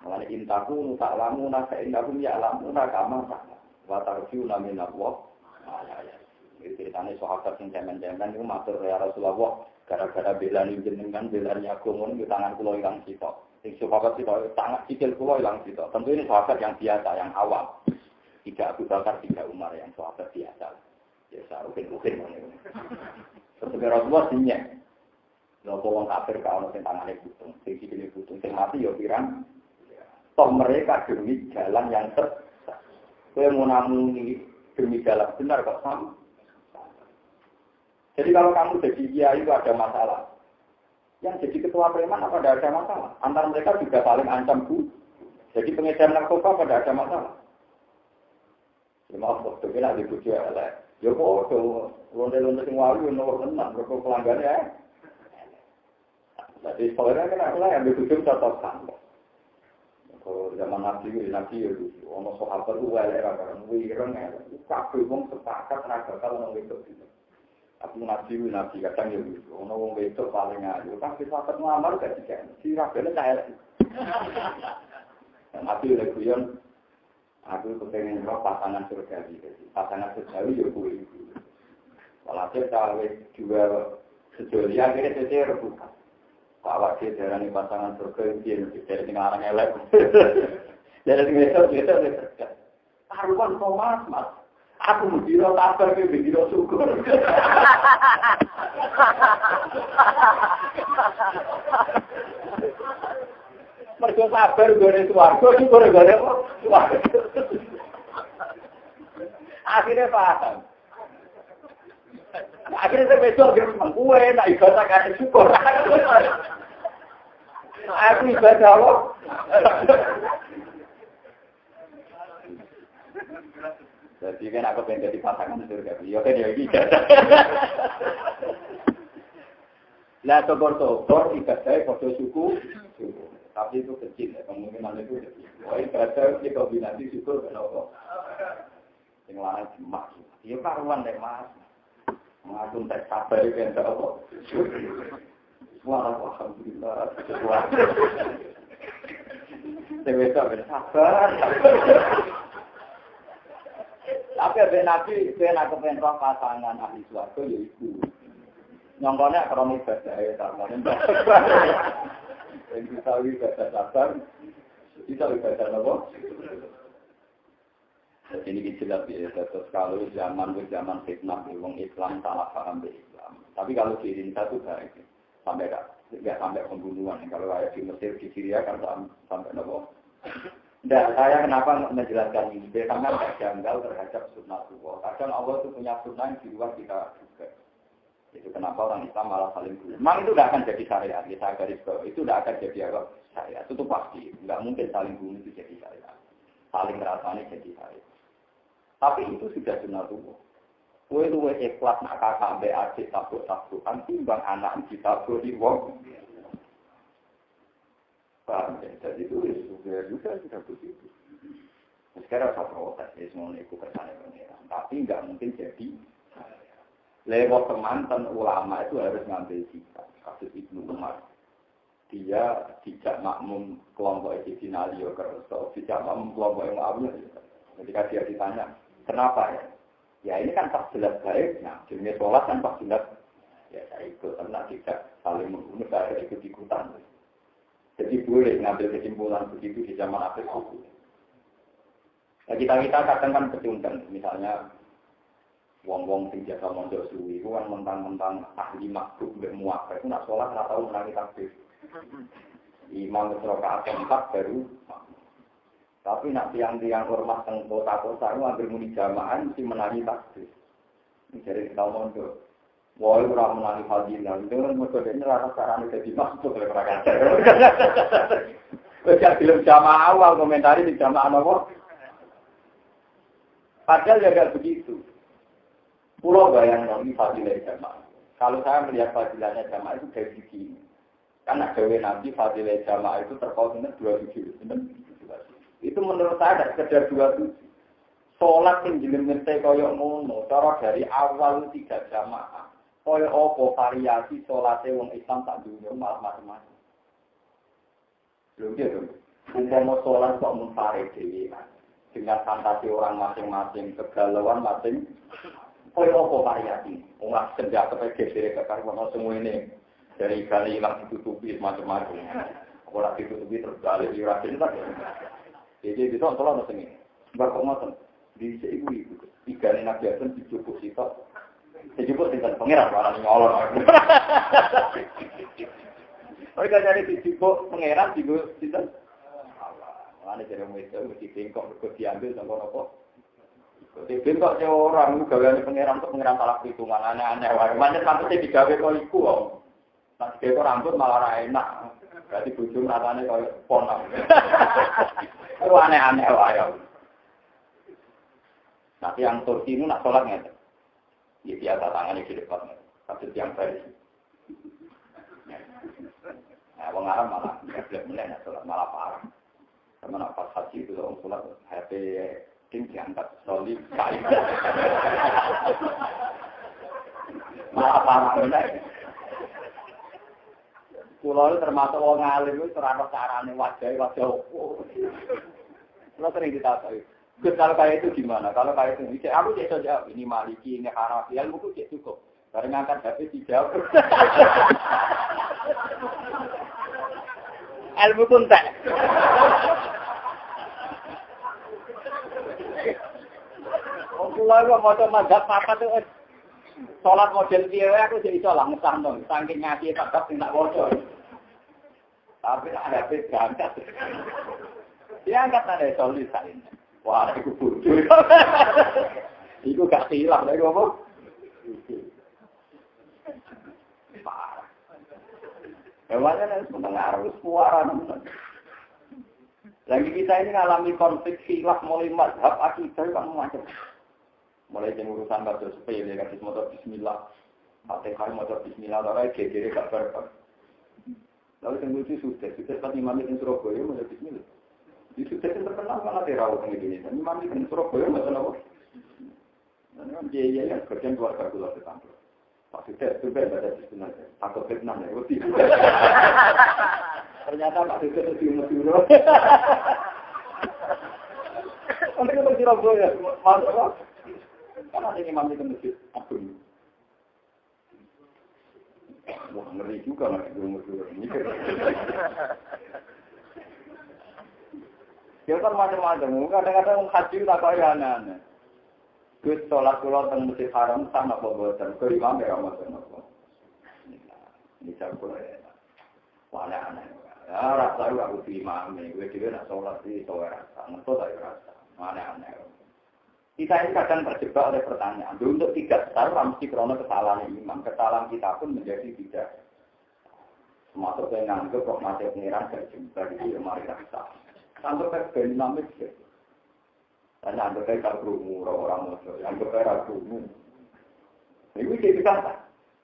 Mulane intaku nutak lamu nasa indahum ya lamu nakama sama. Watarju namin Allah. Ini ceritanya sahabat yang cemen-cemen itu matur ya Rasulullah. Gara-gara belani jenengan, belani agumun di tangan pulau hilang kita. Yang sahabat kita, tangan sikil pulau hilang kita. Tentu ini sahabat yang biasa, yang awam. Tidak Abu Bakar, tidak Umar, yang sahabat biasa. Biasa, rukin-rukin. Terus Rasulullah sinyek. Lalu orang kafir kalau yang tangannya butung. Yang sikilnya butung. Yang mati ya pirang. Toh mereka demi jalan yang tersesat. Saya mau namuni demi jalan benar kok sama. Jadi kalau kamu jadi kiai itu ada masalah. Yang jadi ketua preman apa tidak ada masalah? Antara mereka juga saling ancam bu. Jadi pengedar narkoba pada ada masalah. Maaf waktu ini ada bujuk elek. Ya kok lonte-lonte sing walu nomor tenang mereka pelanggannya. Jadi soalnya kan aku yang bujuk cocokkan. Kalau zaman Nabi ya dulu, orang sahabat itu elek kan, wireng elek. Kabeh wong sepakat ra bakal nang wedok itu. Aku Nabi kadang ya dulu, orang wong wedok paling ayu, kan sahabat ngamar gak dikan. Si rabene cah elek. Nabi udah guyon, aku kepengen roh pasangan surgawi. Pasangan surgawi ya kuwi. Walhasil cawe juga sejoli akhirnya saya rebukan. Pak Wakil darani pasangan surga yang dari tinggalan elek. Dari tinggalan itu. Taruhan Thomas, mas. Aku menjiro tabar ke menjiro syukur. Mereka sabar gore suwarga, syukur gore suwarga. Akhirnya paham. Akhirnya saya besok dia memang kue, nak ibadah kasih syukur. Aku ibadah Allah. Jadi kan aku pengen jadi pasangan surga. Ya kan ya ibadah. Lah syukur ibadah foto syukur. Tapi itu kecil ya, kemungkinan itu kecil. Ibadah itu kombinasi syukur dan Allah. Yang lain cuma. Ya karuan deh mas. Mengatur teks sabar itu yang tak apa. Wah, alhamdulillah. Saya sabar. Tapi ada nabi, saya nak kepengen roh pasangan ahli suarga ya ibu. Nyongkone kronik ibadah ya tamane. Yang kita ibadah sabar, kita ibadah apa? Jadi ini jelas ya, terus kalau zaman fitnah, orang Islam salah paham Islam. Tapi kalau di Indonesia itu baik, nggak sampai pembunuhan. Kalau kayak di Mesir, di Syria kan sampai nopo. Dan saya kenapa menjelaskan ini? Karena tidak janggal terhadap sunnatullah. Kadang Allah itu punya sunnah yang di luar kita juga. Itu kenapa orang Islam malah saling bunuh. Memang itu tidak akan jadi syariat. Kita garis bawah itu tidak akan jadi apa? Syariat. Itu pasti. Nggak mungkin saling bunuh itu jadi syariat. Saling merasani jadi syariat. Tapi itu sudah sunatullah. Kue luwe ikhlas nak kakak sampai adik tabuk-tabukan timbang anak ditabuk di wong. Paham ya? Jadi itu sudah begitu. Sekarang saya protes, semua itu kesannya pengeran. Tapi nggak mungkin jadi. Lewat teman ulama itu harus ngambil sikap. Kasus Ibnu Umar. Dia tidak makmum kelompok Sidina Ali Kerso, tidak makmum kelompok Muawiyah. Ketika dia ditanya, kenapa ya? Ya ini kan pas jelas baik. Nah, jenis sholat kan pas jelas. Ya saya ikut, karena tidak saling membunuh, saya ikut-ikutan. Jadi boleh ngambil kesimpulan begitu di zaman akhir itu. Nah, kita kadang kan pecundang, misalnya wong-wong sing jasa mondok suwi, itu kan mentang-mentang ahli makhluk muak, itu nak sholat nggak tahu menangi takbir. Imam rakaat keempat baru. Tapi nak tiang-tiang hormat teng kota-kota itu ambil muni jamaah mesti menangi takbir. Ini dari kita mondok. Wah, orang menangi fadilah. Itu kan metodenya rasa caranya jadi masuk oleh mereka. Wajah film jamaah awal komentari di jamaah apa? Padahal ya nggak begitu. Pulau bayang ini fadilah jamaah. Kalau saya melihat fadilahnya jamaah itu dari begini. Karena Dewi Nabi fadilah jamaah itu terpaut dengan 27. Itu menurut saya tidak sekedar 27. Sholat yang jenis-jenis koyok ngono. Cara dari awal tidak jamaah. Koyok opo variasi sholatnya wong Islam tak dunia malah macam-macam. Belum gitu. Umpama sholat kok munfarid dewi. Dengan fantasi orang masing-masing, kegalauan masing. Koyok opo variasi. Orang senjata kepada diri kekaruan semua ini. Dari kali hilang ditutupi macam-macam. Kalau ditutupi terus balik dirasain tak. Jadi itu antara macam ini. Bapak ngomong di sini itu tiga ini nabi akan dijupuk sitok. Dijupuk dengan pengiran orang nyolong. Mereka cari dijupuk pengiran dijupuk sitok. Mana jadi mereka mesti bengkok berikut diambil sama apa? Di bengkok seorang itu gagalnya pengiran untuk pengiran talak hitungan aneh-aneh. Macam sampai digawe kau ikut. Nanti itu rambut malah enak. Berarti bujung rasanya kayak ponang. Itu aneh-aneh ya. Nanti yang Turki itu nak sholatnya. Ya biasa tangannya di depan. Kasus yang baris. Nah, orang Arab malah nggak boleh nak sholat malah parah. Karena nak pas haji itu orang sholat HP tim diangkat solid kali. Malah parah benar. Pulau itu termasuk orang alim itu terang caranya wajah opo. Lo sering ditanya, kalau kayak itu gimana? Kalau kayak itu, aku cek saja ini Maliki, ini Hanafi, ilmu itu cek cukup. Karena ngangkat HP dijawab. Ilmu pun tak. Pulau itu mau coba mazhab itu. Sholat model dia aku jadi sholat ngesah dong, saking ngaji tak tidak bocor. Tapi ada berangkat. Dia angkat ada solis lain. Wah, aku bodoh. Iku gak hilang lagi apa? Parah. Hewannya harus mendengar suara namanya. Lagi kita ini mengalami konflik khilaf mulai mazhab akidah kan macam. Mulai dari urusan baca sepele, kasih motor Bismillah, Fatihah motor Bismillah, orang gegere gak berapa. Lalu yang lucu sudah kan imam di Surabaya motor Bismillah. Di sudah yang terkenal kan ada rawat di Indonesia. Imam di Surabaya motor apa? Dan kan biaya yang kerjaan keluarga gula tetangga. Pak Sudah itu baca Bismillah, takut fitnah ya. Ternyata Pak Sudah itu diumur-umur. Untuk itu Surabaya, masuk. Kan ada imam itu masjid agung. Wah, ngeri juga nggak umur-umur ini. Ya kan macam-macam. Kadang-kadang haji tak kaya aneh-aneh. Gus sholat kula teng Masjid Haram sama apa boten. Kuwi imam ya Ramadan apa. Ini saya kula ya. Wah, aneh. Ya rasa aku di imam iki. Kuwi dhewe nak sholat iki iso rasa. Ngerti tak rasa. Aneh-aneh. Kita ini kadang terjebak oleh pertanyaan. Untuk tidak besar, mesti krono kesalahan imam. Kesalahan kita pun menjadi tidak. Termasuk yang nganggep kok masih pengiran terjebak itu yang mari kita. Sampai ke dinamis ya. Dan anggap saya kerumuh orang-orang musuh. Anggap saya kerumuh. Ini jadi kata.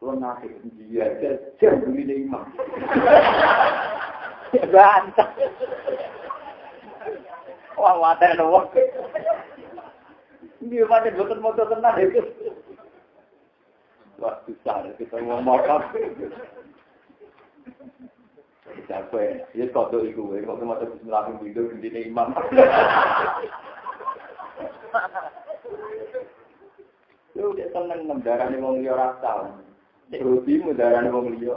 Lo nasib dia jam begini imam. Bantah. Wah, wadah loh. Ini macam motor-motor tenang itu. Wah, susah. Kita ngomong apa. Siapa ya? Dia kodok itu. Kalau masuk bismillahirrahmanirrahim begini imam. Lu dia seneng mendarani wong liya rasa. Rugi mendarani wong liya.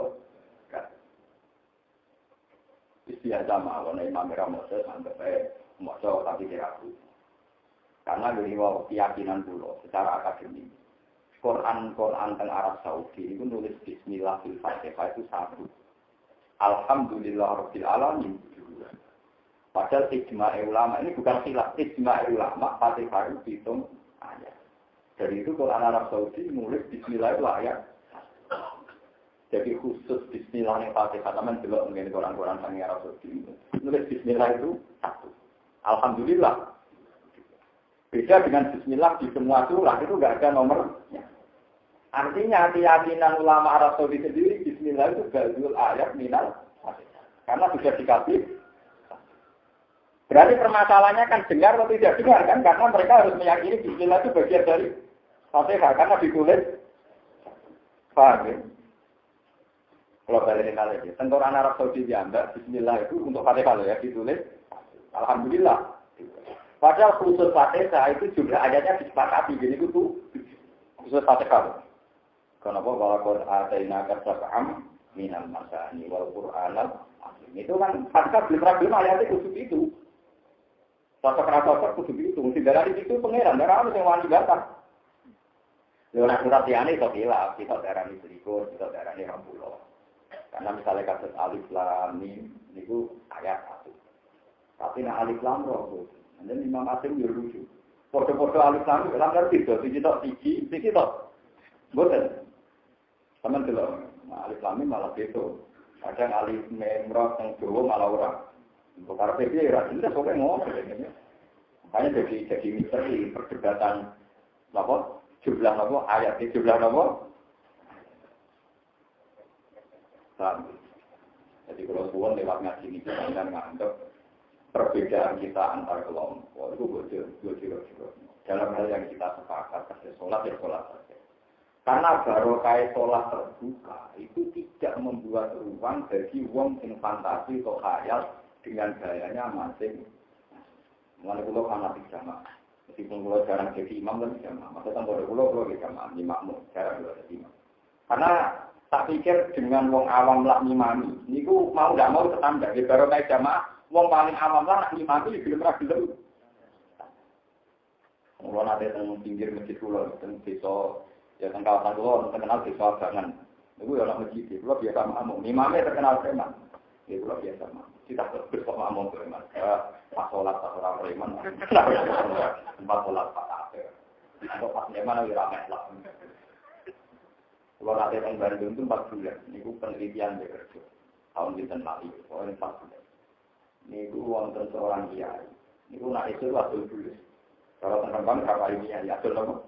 Istilah sama ana Imam Ramadan sampai maca tapi diraku. Karena dari keyakinan dulu secara akademik. Quran teng Arab Saudi itu nulis bismillah fil Fatihah itu satu. Alhamdulillah rabbil alamin. Padahal ijma' ulama ini bukan khilaf, ijma' ulama Fatihah itu hitung ayat. Dari itu Quran Arab Saudi nulis bismillah itu ayat. Jadi khusus bismillah yang Fatihah teman delok ngene Quran sang Arab Saudi. Nulis bismillah itu satu. Alhamdulillah. Beda dengan bismillah di semua surah itu enggak ada nomornya. Artinya keyakinan ulama Arab Saudi sendiri bismillah itu ba'dul ayat minal Fatihah. Karena sudah dikasih. Berarti permasalahannya kan dengar atau tidak dengar kan? Karena mereka harus meyakini bismillah itu bagian dari Fatihah karena ditulis. Paham ya? Kalau balik lagi, tentoran Arab Saudi diambil bismillah itu untuk Fatihah ya ditulis. Alhamdulillah. Padahal khusus Fatihah itu juga ayatnya disepakati. Jadi itu tuh khusus Fatihah. Kenapa walaupun ataina kasab'am minal masani wal qur'anal azim. Itu kan Fatihah belum ayatnya khusus itu. Sosok khusus itu. Mesti dari itu pengeran. Dari harus yang wani batas. Lelah surat ini itu hilaf. Kita darah ini berikut. Kita darah ini rambulah. Karena misalnya kasus alif lam mim itu ayat satu. Tapi nak alif lam roh. Dan Imam Asim dia lucu. Foto-foto alif lam itu langgar tidak. Tiji tak. Betul. Teman dulu. Alif lam mim malah itu. Kadang alif mim roh yang dua malah orang. Karena PBI rasanya sampai ngomong. Makanya jadi misteri perdebatan apa jumlah apa ayat ini jumlah apa. Jadi kalau suwon lewat ngaji ini jangan nganggap perbedaan kita antar kelompok itu bocor. Dalam hal yang kita sepakat kerja sholat ya sholat saja. Karena barokah sholat terbuka itu tidak membuat ruang bagi wong yang fantasi atau khayal dengan gayanya masing. Mulai pulau fanatik jamaah. Meskipun pulau jarang jadi imam dan jamaah. Maksudnya pulau di jamaah, di makmum, jarang pulau jadi imam. Karena tak pikir dengan wong awam lah ngimami. Niku mau tidak mau tetangga. Di barokah jamaah, wong paling awam lah ngimami belum pernah belum. Mulai nanti teng pinggir masjid pulau, teng desa, ya teng kawasan pulau, terkenal desa Abangan. Niku ya orang masjid, pulau biasa makmum. Ngimami terkenal preman. Ya pulau biasa makmum. Kita bersama makmum preman. Pas sholat preman. Pas sholat pas akhir. Atau pas preman lagi ramai lah. Kalau nanti yang Bandung itu 4 bulan, ini penelitian bekerja. Tahun di Tenali, pokoknya 4 bulan. Ini wonten seorang kiai. Ini nak itu waktu dulu. Kalau teman-teman kapal ini ya itu loh.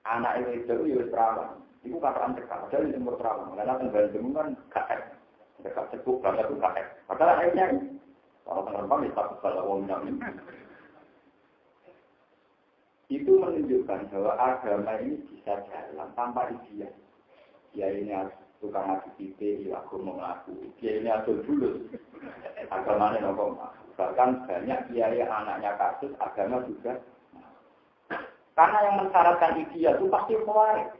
Anak itu ya perawan. Itu kataan dekat, ada di timur perawan. Karena di Bandung kan KF. Dekat Cekuk, berada itu KF. Padahal akhirnya, kalau teman-teman bisa kalau wong-wong itu menunjukkan bahwa agama ini bisa jalan tanpa ideal. Dia ini tukang ngaji tipe, aku mau ngaku. Dia ini adol dulu. Agamanya nopo. Bahkan banyak kiai anaknya kasus agama juga. Karena yang mensyaratkan ideal itu pasti kuat.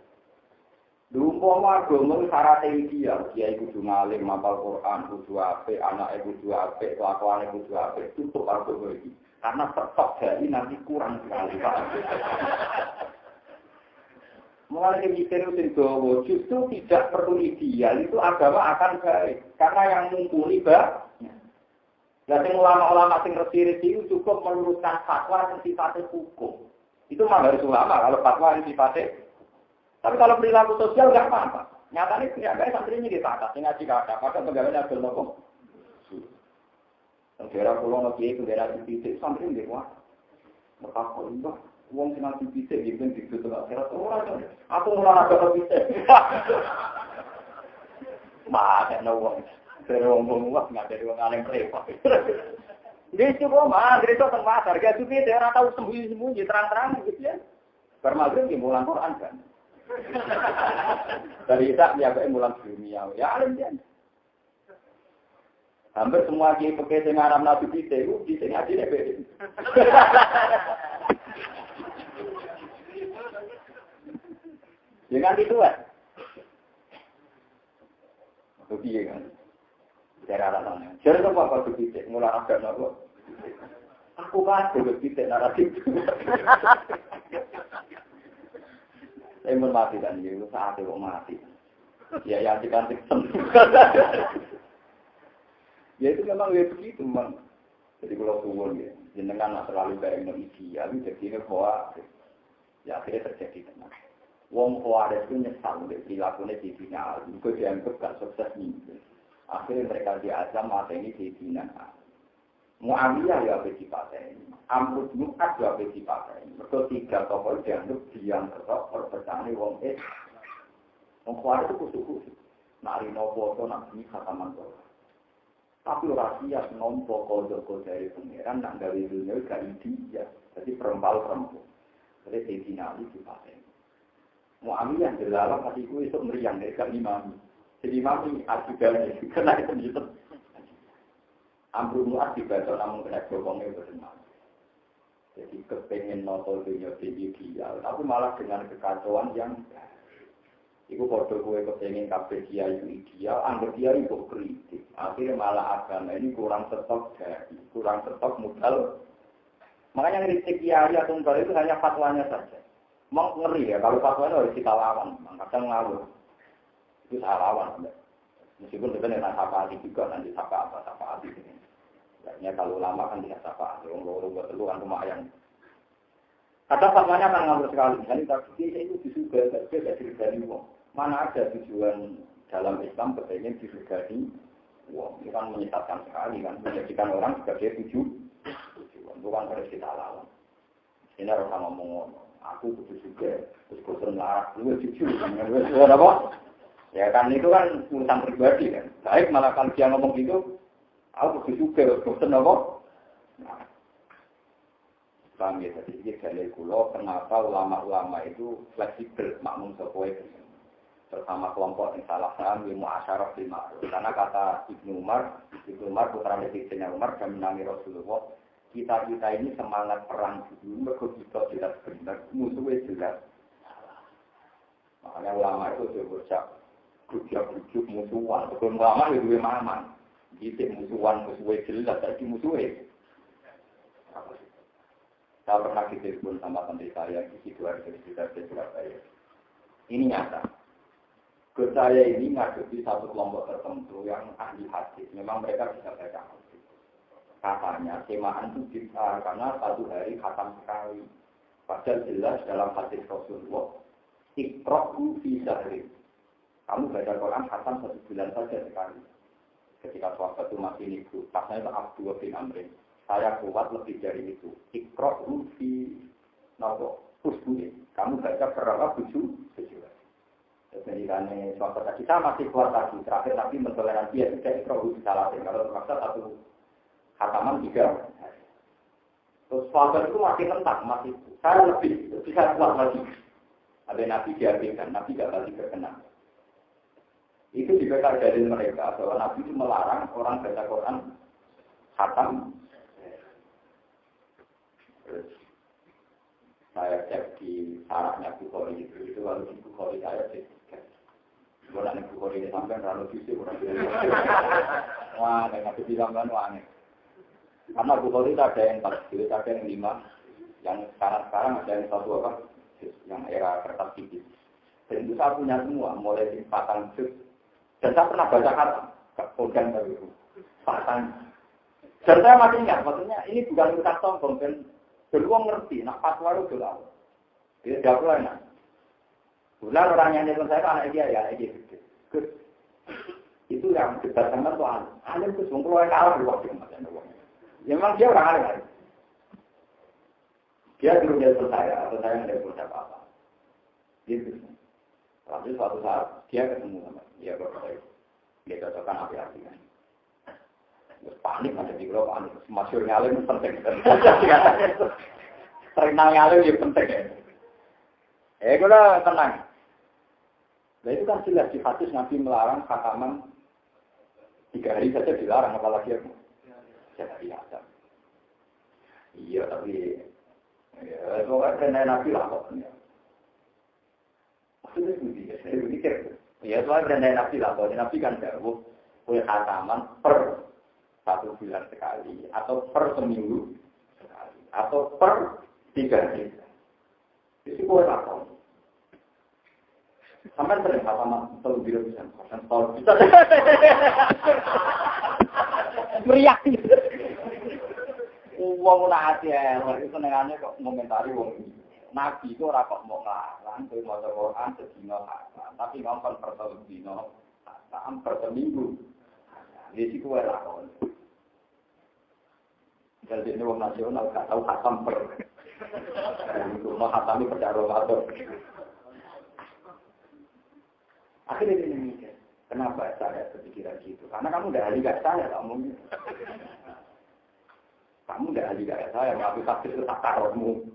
Umpama agama syarat ideal, kiai kudu ngalim, mapal Quran, kudu apik, anake kudu apik, kelakuane kudu apik, tutup agama iki. Karena tetap jadi nanti kurang sekali, Pak. Mulai mikir sing dawa, justru tidak perlu ideal, itu agama akan baik. Karena yang mumpuni banyak. Jadi ulama-ulama sing resi-resi itu cukup meluruskan fatwa yang sifatnya hukum. Itu mah harus ulama, kalau fatwa yang sifatnya. Tapi kalau perilaku sosial nggak apa-apa. Nyatanya kayak santrinya ditakat, ngaji kata, maka pegawainya ada nopo. Negara pulau negeri, negara titik, santri nggak kuat. Mereka kalau uang sinal titik, gitu gitu nggak kira orang. Aku mulai ada titik. Mana uang? Dari uang uang nggak dari uang alim repot. Dia coba mah, dari itu tempat harga itu dia orang tahu sembunyi-sembunyi, terang-terang gitu ya. Bermagrib di bulan Quran kan. Dari Isak dia pakai mulan dunia, ya alim dia. Hampir semua kiai pakai dengan Arab Nabi itu di sini aja deh. Dengan itu kan, itu dia kan, cara rasanya. Cara apa tuh kita mulai agak nopo. Aku kan dulu kita naratif. Saya mati dan itu saat itu mati. Ya kan ya itu memang ya begitu memang. Jadi kalau suwon ya, jenengan nak terlalu bayang ideal, jadi ini bahwa ya akhirnya terjadi tenang. Wong Khawarij itu nyesal dari perilakunya di dunia, juga dianggap gak sukses nih. Akhirnya mereka diajak mata ini di dunia. Mu'awiyah ya bagi partai ini, Amr bin Mu'ad ya bagi partai ini. Mereka tiga tokoh dianggap diam tetap perpecahan wong Wong Khawarij itu kusuk-kusuk. Nari nopo nak ini khataman toh. Tapi orang siap nompo kode dari pangeran nak gawe dunia gak dia. Jadi perempal-perempal. Jadi dinali di partai. Mu'awiyah jelalah hatiku itu meriang dari kami mami. Jadi mami akibatnya kena itu. Amru muat dibaca namun kena jokongnya bersama. Jadi kepengen nonton dunia ideal, tapi malah dengan kekacauan yang iku podo gue kepengen kabeh kiai ideal, anggap kiai kok kritik. Akhirnya malah agama ini kurang tetap dari, kurang tetap modal. Makanya kritik kiai atau enggak itu hanya fatwanya saja. Mau ngeri ya kalau fatwanya harus kita lawan, kadang ngawur. Itu salah lawan. Meskipun sebenarnya apa hati juga nanti apa hati ini. Kayaknya kalau lama kan tidak apa, orang buat telu kan lumayan. Kadang fatwanya akan ngawur sekali. Jadi tapi itu disugai, tidak dirigani uang. Mana ada tujuan dalam Islam kepengen dirigani uang. Itu kan menyesatkan sekali kan, menjadikan orang sebagai tujuan. Bukan harus kita lawan. Ini harus sama ngomong. Aku butuh juga, terus bosan larat, lu jujur, apa? Ya kan itu kan urusan pribadi kan. Baik malah kalau dia ngomong gitu, aku butuh juga, bosan apa? Nah, paham ya, jadi dalil kula kenapa ulama-ulama itu fleksibel makmum sesuai bersama kelompok yang salah paham ilmu asyaraf lima. Karena kata Ibnu Umar putra Sayyidina Umar dan menangi Rasulullah. Kita ini semangat perang dulu, mereka kita jelas benar, musuhnya jelas. Makanya ulama itu berucap, bujuk musuhan. Sebelum ulama itu maman. Jadi musuhnya jelas, jadi musuhnya. Saya pernah ditelepon sama tante saya di Sidoarjo di Surabaya. Ini nyata. Ke saya ini ngadepi satu kelompok tertentu yang ahli hadis. Memang mereka bisa baca hadis. Katanya semaan itu bisa karena satu hari khatam sekali. Padahal jelas dalam hadis Rasulullah, iqra'u fi syahrin. Kamu baca Quran khatam 1 bulan saja sekali. Ketika suatu masih niku, pasnya itu Abdullah bin Amrin. Saya kuat lebih dari itu. Iqra'u fi usbu'in. Kamu baca berapa 7 bulan. Jadi karena suatu kita masih kuat lagi. Terakhir tapi mentoleransi ya tidak iqra'u fi salatin. Kalau terpaksa satu khataman 3 hari. Terus sahabat itu masih lentang, masih saya lebih bisa kuat lagi. Ada Nabi diambilkan, Nabi tidak lagi berkenan. Itu juga dari mereka bahwa Nabi itu melarang orang baca Quran khatam. Terus saya cek di sarahnya Bukhari itu lalu di Bukhari saya cek Gue nak Bukhari sampai rano fisik orang itu. Wah, nggak bisa bilang aneh. Karena Bukhari ada yang 4 ada yang 5, yang sekarang ada yang 1 apa? Yang era kertas tipis. Dan itu saya punya semua, mulai di patang juz. Dan saya pernah baca kata, kodang dari itu. Patang. Dan saya masih ingat, maksudnya ini bukan urusan sombong, dan beruang ngerti, nak fatwa itu gelau. Dia jawab lah, bulan orang yang nelfon saya anak dia ya, anak dia gede. Itu yang debat sama tuh alim itu semua keluar kalah di waktu kemarin. Ya memang dia orang alim. Dia belum nelfon saya, atau saya nggak nelfon apa-apa. Gitu. Lalu suatu saat dia ketemu sama dia berkata, dia cocokkan api-api kan. Terus panik ada di grup panik. Masyur ngalim penting. Terkenal ngalim ya penting. Gue tenang. Nah itu kan jelas di hadis Nabi melarang khataman 3 hari saja dilarang, apalagi yang jadi ada. Iya tapi ya soalnya pernah Nabi lah kok. Maksudnya saya mikir. Ya soalnya pernah Nabi lah kok. Nabi kan jauh punya khataman per 1 bulan sekali, atau per seminggu sekali, atau per 3 hari. Itu boleh apa? Sampai sering khataman selalu bilang bisa, selalu bisa. Meriah. Uang nak ya, itu senengannya kok komentari uang ini. Nabi itu orang kok mau ngelarang, itu mau Quran sedino hatam, tapi ngomong per sedino hatam per seminggu. Ini sih kue lakon. Jadi ini uang nasional gak tahu hatam per. Itu mau hatam ini percaya Ramadan. Akhirnya dia mikir, kenapa saya berpikiran gitu? Karena kamu udah ahli gak saya, kamu udah ahli gak saya, tapi takdir itu takarmu.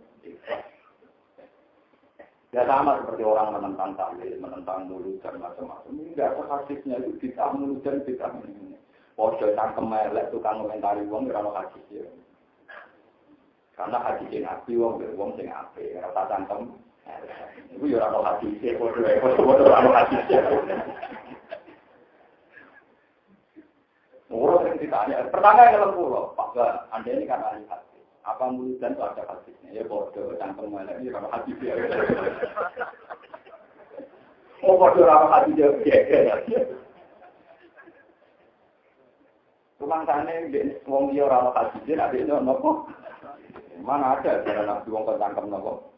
Ya sama seperti orang menentang tahlil, menentang mulut dan macam-macam. Enggak, hadisnya itu kita mulut dan kita ini. Pokoknya cangkem melek, tukang komentari uang, kalau hadisnya. Karena hadisnya nabi, uang sing ape, rasa cangkem. Itu ya orang hadisnya, orang hadisnya. Orang yang ditanya, pertama yang dalam pulau, Pak Ba, Anda ini kan ahli hadis. Apa mulut dan itu ada hadisnya? Ya bodoh, cangkem melek, ini orang hadisnya. Oh bodoh, orang hadisnya. Tukang sana, wong dia orang hadisnya, ada itu nopo. Mana ada, jalan nabi wong cangkem nopo.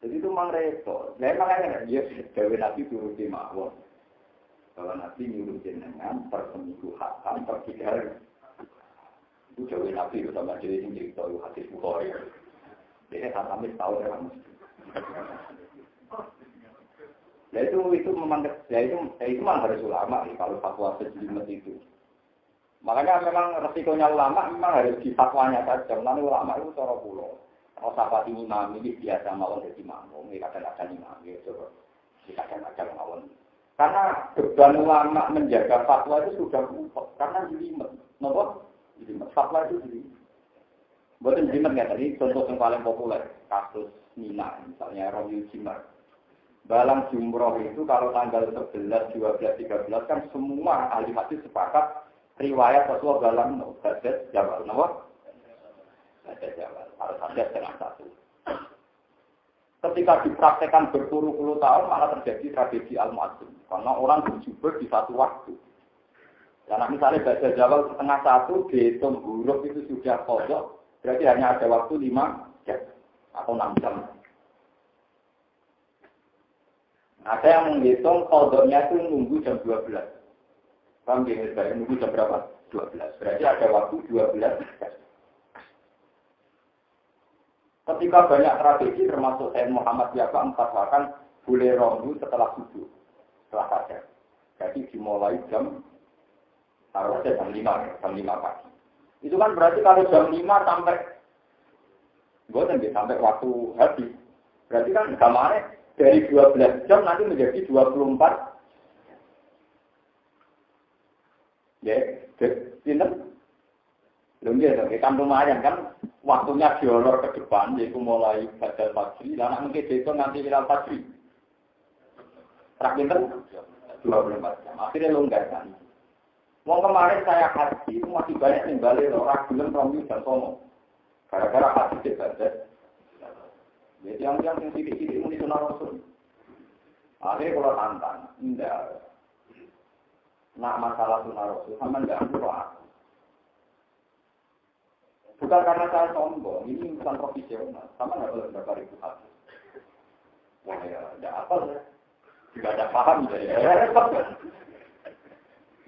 Jadi itu memang repot. Makanya dia gawe nabi turun di mawon. Kalau nabi nyuruh jenengan per seminggu hatam per 3 hari. Itu gawe nabi itu sama jadi ini cerita hadis Bukhari. Dia hatamnya tahu orang. Nah itu memang itu memang harus ulama nih kalau fatwa sejelimet itu. Makanya memang resikonya ulama memang harus di fatwanya saja. Karena ulama itu cara pulau. Kalau sahabat imam ini biasa mawon jadi makmum, kadang-kadang imam gitu, kadang-kadang mawon. Karena beban ulama menjaga fatwa itu sudah mutlak, karena jelimet, nopo jelimet. Fatwa itu jelimet. Bukan jelimet nggak tadi. Contoh yang paling populer kasus Mina, misalnya Romil Jimar. Dalam jumroh itu kalau tanggal 11, 12, 13 kan semua ahli hadis sepakat riwayat sesuatu dalam hadis Jabal, nopo. Ada Jawa, harus ada setengah 1. Ketika dipraktekkan berpuluh-puluh tahun malah terjadi tragedi Al-Mu'adzim. Karena orang berjubur di satu waktu. Karena misalnya baca Jawa setengah 1, dihitung huruf itu sudah kodok, berarti hanya ada waktu 5 jam atau 6 jam. Ada yang menghitung kodoknya itu nunggu jam 12. Paham ya, nunggu jam berapa? 12. Berarti ada waktu 12 jam. Ketika banyak tragedi termasuk Sayyid Muhammad Ya'ba memfatwakan boleh rondu setelah subuh, setelah fajar. Jadi dimulai jam 5 pagi. Itu kan berarti kalau jam 5 sampai waktu habis. Berarti kan gambarnya dari 12 jam nanti menjadi 24. Ya, pinter. Belum dia, kan lumayan kan. Waktunya diolor ke depan, yaitu mulai badal fajri, dan mungkin itu nanti hilal fajri. Terakhir 24 jam. Akhirnya longgar kan. Mau kemarin saya haji itu masih banyak yang balik orang bilang Romi dan Sono. Gara-gara haji ibadah. Jadi yang sidik-sidik ini sunnah Rasul. Akhirnya kalau tantang, enggak. Nak masalah sunnah Rasul sama enggak kuat. Bukan karena saya sombong, ini bukan profesional. Sama enggak boleh berapa ribu haji. Wah ya, enggak apa ya. Tidak ada paham ya.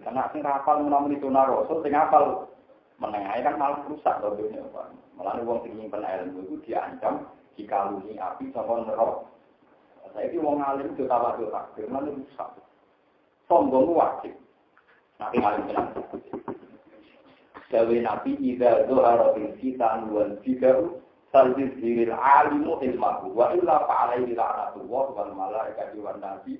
Karena sing hafal menawi sunnah Rasul, sing hafal menengahi kan malah rusak dunia, Pak. Malah wong sing nyimpen ilmu itu diancam dikaluni api saka neraka. Saiki wong alim itu tawadhu takdir, malah rusak. Sombong wajib. Nabi alim bilang. Dawe Nabi idza zuhara bil fitan wal fidaru salziril alimu ilmahu wa illa fa'alaihi la'natullah wal malaikati wan nabi.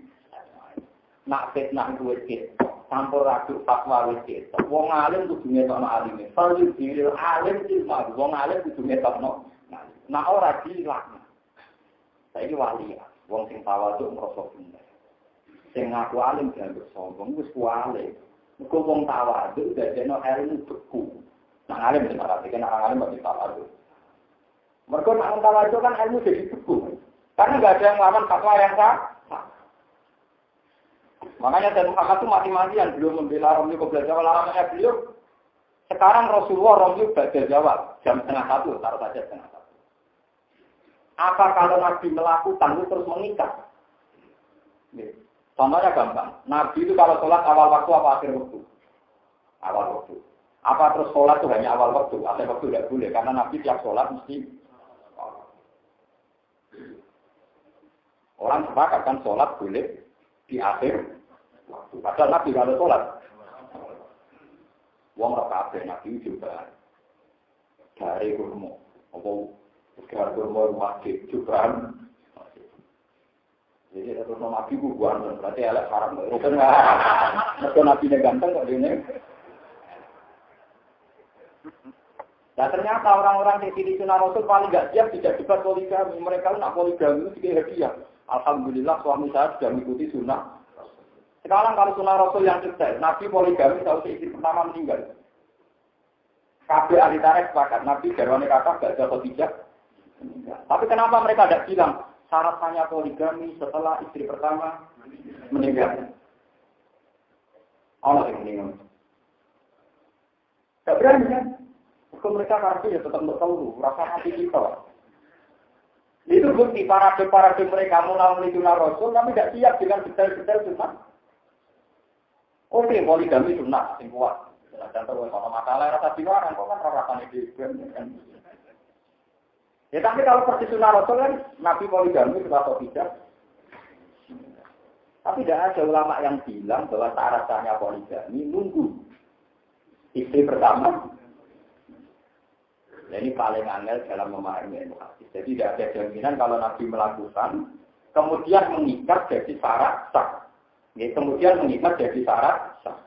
Nak fitnah kuwi campur aduk fatwa wis wong alim kudu ngetokno alime salih diril alim ilmu wong alim kudu ngetokno nah ora dilaknat saiki wali wong sing tawadhu ngrasa bener sing ngaku alim dianggap sombong wis kuwale muga wong tawadhu dadekno ilmu beku nah alim sing ora dikene alim mesti tawadhu mergo nek tawadhu kan ilmu jadi beku karena enggak ada yang nglawan fatwa yang sah. Makanya dan Muhammad itu mati-matian belum membela Romli Qobla Jawab. Larangannya beliau sekarang Rasulullah Romli Qobla Jawab jam 1:30 taruh saja 1:30. Apa kalau Nabi melakukan itu terus mengikat? Contohnya gampang. Nabi itu kalau sholat awal waktu apa akhir waktu? Awal waktu. Apa terus sholat itu hanya awal waktu? Akhir waktu tidak boleh karena Nabi tiap sholat mesti orang sepakat kan sholat boleh di akhir. Padahal Nabi kalau sholat, wong rakaat Nabi juga dari kurma, atau sekarang kurma wajib juga. Jadi terus Nabi bukan berarti elek haram. Bukan nggak? Nabi ganteng kok ini. Nah ternyata orang-orang di sunnah Rasul paling nggak siap tidak debat poligami. Mereka nak poligami itu juga hadiah. Alhamdulillah suami saya sudah mengikuti sunnah. Sekarang kalau sunnah Rasul yang detail, Nabi poligami tahu istri pertama meninggal. Kabeh ahli tarikh sepakat, Nabi garwane kakak gak ada Khadijah. Tapi kenapa mereka tidak bilang syaratnya poligami setelah istri pertama meninggal? Allah yang meninggal. Gak berani kan? Kalau mereka kartu ya tetap untuk tahu, rasa hati kita. Itu bukti parade-parade mereka melalui sunnah Rasul, tapi tidak siap dengan detail-detail sunnah. Oke, poligami sunnah, sing kuat. Dan terus kalau masalah rasa dilarang, kok kan rasanya di kan. Ya tapi kalau seperti sunnah Rasul kan, Nabi poligami sudah atau tidak. Tapi tidak ada ulama yang bilang bahwa syaratnya poligami nunggu istri pertama. Ini paling angel dalam memahami ilmu hadis. Jadi tidak ada jaminan kalau Nabi melakukan, kemudian mengikat jadi syarat sah. Kemudian mengikat jadi syarat sah.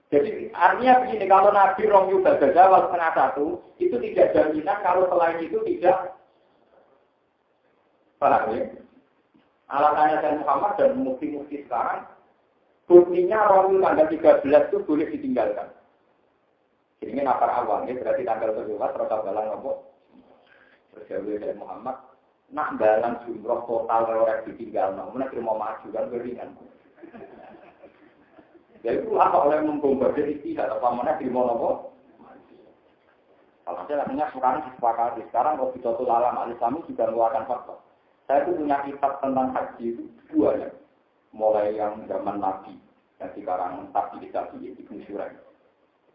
Jadi artinya begini, kalau Nabi Romyu Badajawal 1:30, itu tidak jaminan kalau selain itu tidak. Paham ya? Alasannya Sayyid Muhammad dan mufti-mufti sekarang, buktinya Romyu tanggal 13 itu boleh ditinggalkan. Jadi ini nafar awal, ini berarti tanggal 17, rota balang nombok. Berjauh dari Muhammad, nak balang jumroh total orang ditinggal, namun mau maju kan beringan. Jadi itu apa oleh membombardir istihad, apa mana terima nombok. Kalau saya artinya sekarang disepakati, sekarang Robidatul Alam Al-Islami juga mengeluarkan fatwa. Saya itu punya kitab tentang haji itu dua ya, mulai yang zaman Nabi, yang sekarang Tabi Ibn Syurah.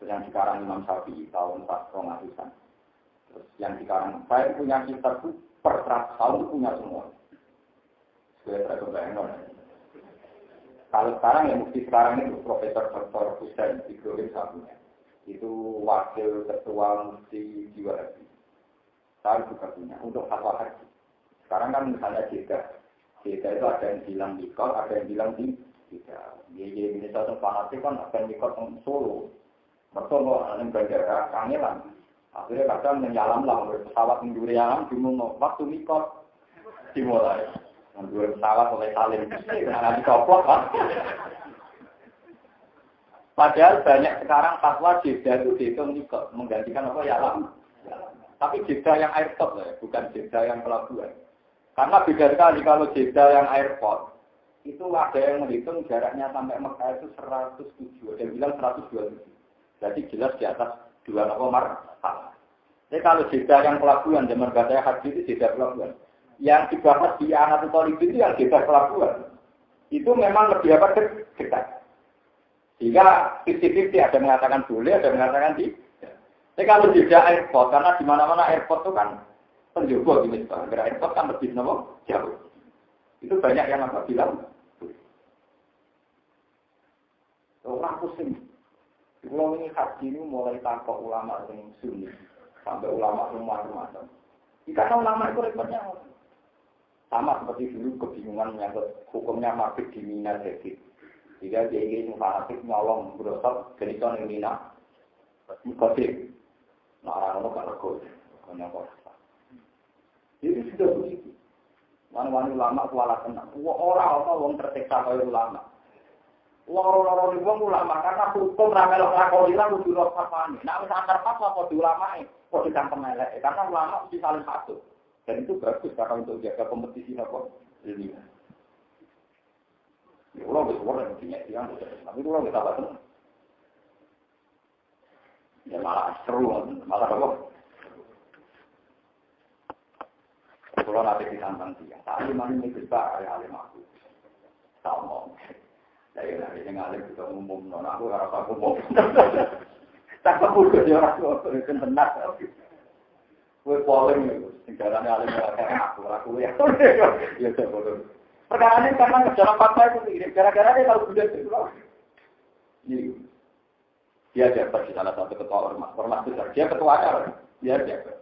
Yang sekarang Imam Syafi'i tahun 400-an. Terus yang sekarang saya punya kitab itu per 100 tahun itu punya semua. Saya kebayang. Kalau sekarang yang mufti sekarang itu Profesor Dr. Husain Ibrahim Sabunya. Itu wakil ketua mufti Jiwa Haji. Saya juga punya untuk fatwa haji. Sekarang kan misalnya Jeddah itu ada yang bilang nikot, ada yang bilang tidak. Jadi misalnya fanatik kan ada yang nikot Solo. Mereka yang bandara, kangelan. Akhirnya kadang menyalam lah, pesawat menduri alam, dimulai waktu mikot dimulai. Ngambil pesawat oleh salim, nanti coplok kan. Padahal banyak sekarang fatwa jeda itu dihitung juga menggantikan apa ya lama. Tapi jeda yang airport ya, bukan jeda yang pelabuhan. Karena beda sekali kalau jeda yang airport itu ada yang menghitung jaraknya sampai Mekah itu 107, ada yang bilang 127. Jadi jelas di atas 2 nomor. Jadi kalau jeda yang pelabuhan, zaman saya haji itu jeda pelabuhan. Yang dibahas di anak itu yang jeda pelabuhan. Itu memang lebih apa dekat. Sehingga 50-50 ada yang mengatakan boleh, ada yang mengatakan tidak. Tapi kalau jeda airport, karena di mana-mana airport itu kan penjogo gitu. Karena airport kan lebih jauh. Itu banyak yang apa bilang. Orang pusing. Kalau ini haji ini mulai takut ulama yang sunni sampai ulama rumah-rumah. Karena ulama itu repotnya sama seperti dulu kebingungan menyangkut hukumnya mabit di Mina Jadi. Jika dia ingin fanatik nyolong berosot geniton yang Mina, kodik. Nah, orang-orang gak rego. Jadi sudah begitu. Wani-wani ulama kuala tenang. Orang-orang tersiksa oleh ulama. Orang-orang itu ulama karena hukum ramelok lakonilah kudu rosapane. Nah, wis antar fatwa kok ulama kok dicangkem elek. Karena ulama mesti saling satu. Dan itu bagus karena untuk jaga kompetisi apa ini. Ya Allah wis ora punya yang tapi itu orang kita tenang. Ya malah seru, malah apa? Kalau nanti ditantang dia, tak iman ini besar ya alim aku. Sama. Saya nanti yang alim kita umum, non aku rasa umum. Tak perlu dia orang itu kan benar. Gue polling itu, sejarahnya alim aku ya. Ya betul. Perkara ini karena dalam fakta itu, gara-gara dia tahu budaya itu. Dia dapat di salah satu ketua ormas besar. Dia ketuanya, dia dapat.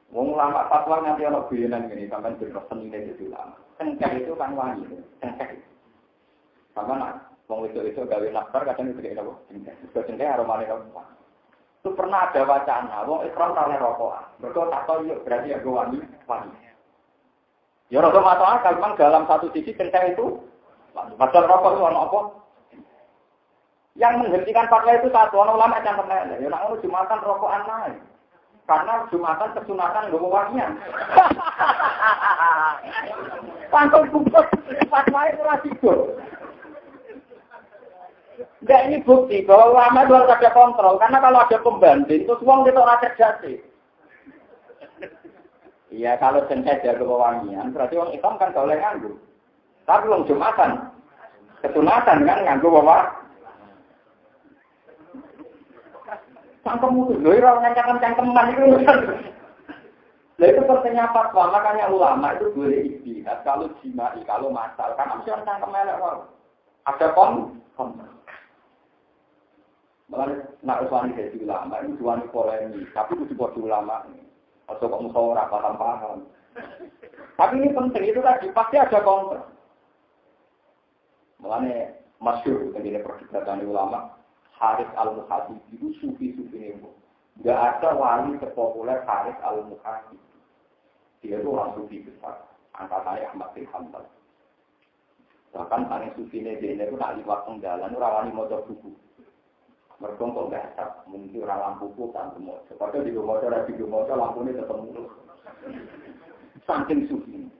Wong lama fatwa nanti orang guyonan gini, sampai berdosen ini jadi lama. Cengkeh itu kan wangi, cengkeh. Sama nak, wong itu gawe nafkar kadang itu kayak apa? Cengkeh aromanya apa? Itu pernah ada wacana, wong ikram oleh rokokan. Mereka tak tahu yuk berarti yang wangi. Ya rokok masuk akal, memang dalam satu sisi cengkeh itu, padahal rokok itu warna apa? Yang menghentikan fatwa itu satu, orang ulama yang temen. Ya nak ngono jumatan rokokan lain. Karena jumatan kesunatan nggak wangian. Pantun bungkus fatwa itu rasiko. Enggak, ini bukti bahwa ulama itu harus ada kontrol. Karena kalau ada pembanding, terus uang itu rasa jati. Iya, kalau cengkeh jaga wangian, berarti orang Islam kan gak boleh nganggu. Tapi orang jumatan kesunatan kan nganggu bawa. Cangkem itu, orang cangkeman itu. Nah itu pertanyaan fatwa, makanya ulama itu boleh ijtihad kalau jimai, kalau masal. Karena mesti orang cangkem elek. Ada malah nak uswani jadi ulama, itu uswani polemik. Tapi itu juga ulama. Atau kok musyawarah paham. Tapi ini penting, itu tadi pasti ada kontrol. Makanya masyhur dengan perdebatan ulama. Haris al-Muhadib itu sufi-sufi ini. Tidak ada wali terpopuler Haris al-Muhadib. Dia itu orang sufi besar. Angkatannya Ahmad bin Hanbal. Bahkan paling sufi ini dia itu nak liwat penggalan, orang wali motor buku. Mereka kok nggak asap, mungkin orang lampu putih semua. Padahal di motor lampunya ketemu. Saking sufi.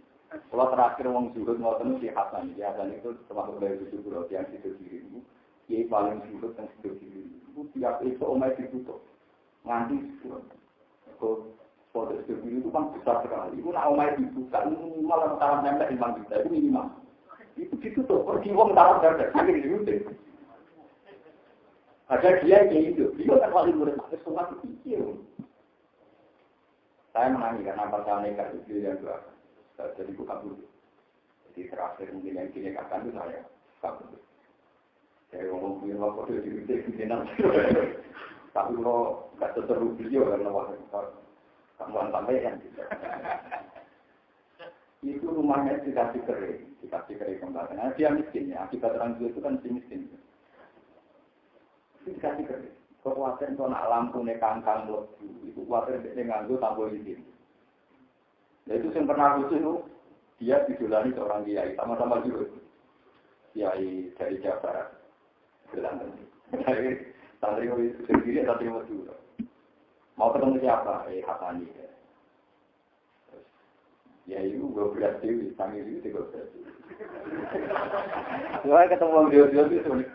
Kalau terakhir orang zuhud ngoten si Hasan. Si Hasan itu termasuk dari tujuh yang situ diri itu. Dia paling sulit yang sudah diri. Itu tiap itu omai ditutup. Nganti foto sudah diri itu kan besar sekali. Itu nak omai dibuka, minimal antara nempel 5 juta. Itu minimal. Itu ditutup. Pergi uang taruh darah. Sampai dirutin. Ada dia yang hidup. Dia kan paling murid. Semua itu. Saya menangi karena percaya nekat itu yang dua. Jadi buka dulu. Jadi terakhir mungkin yang kini katakan itu saya. Buka dulu. Saya ngomong punya waktu itu di nanti. Tapi kalau nggak seteru video karena waktu kamuan sampaikan. Itu rumahnya dikasih kering kembali. Nah, dia miskin ya. Akibat orang tua itu kan miskin. Itu dikasih kering. Kekuatan kalau nak lampu nekangkang itu kekuatan dia nganggo tambah izin. Nah itu yang pernah lucu itu Dia didolani seorang kiai, sama-sama juga. Kiai dari Jawa Barat. Bilang dari santri sendiri atau terima dulu. Mau ketemu siapa? Hasani. Ya itu gue berat dewi, sambil itu gue berat dewi. Gue ketemu dia itu sulit.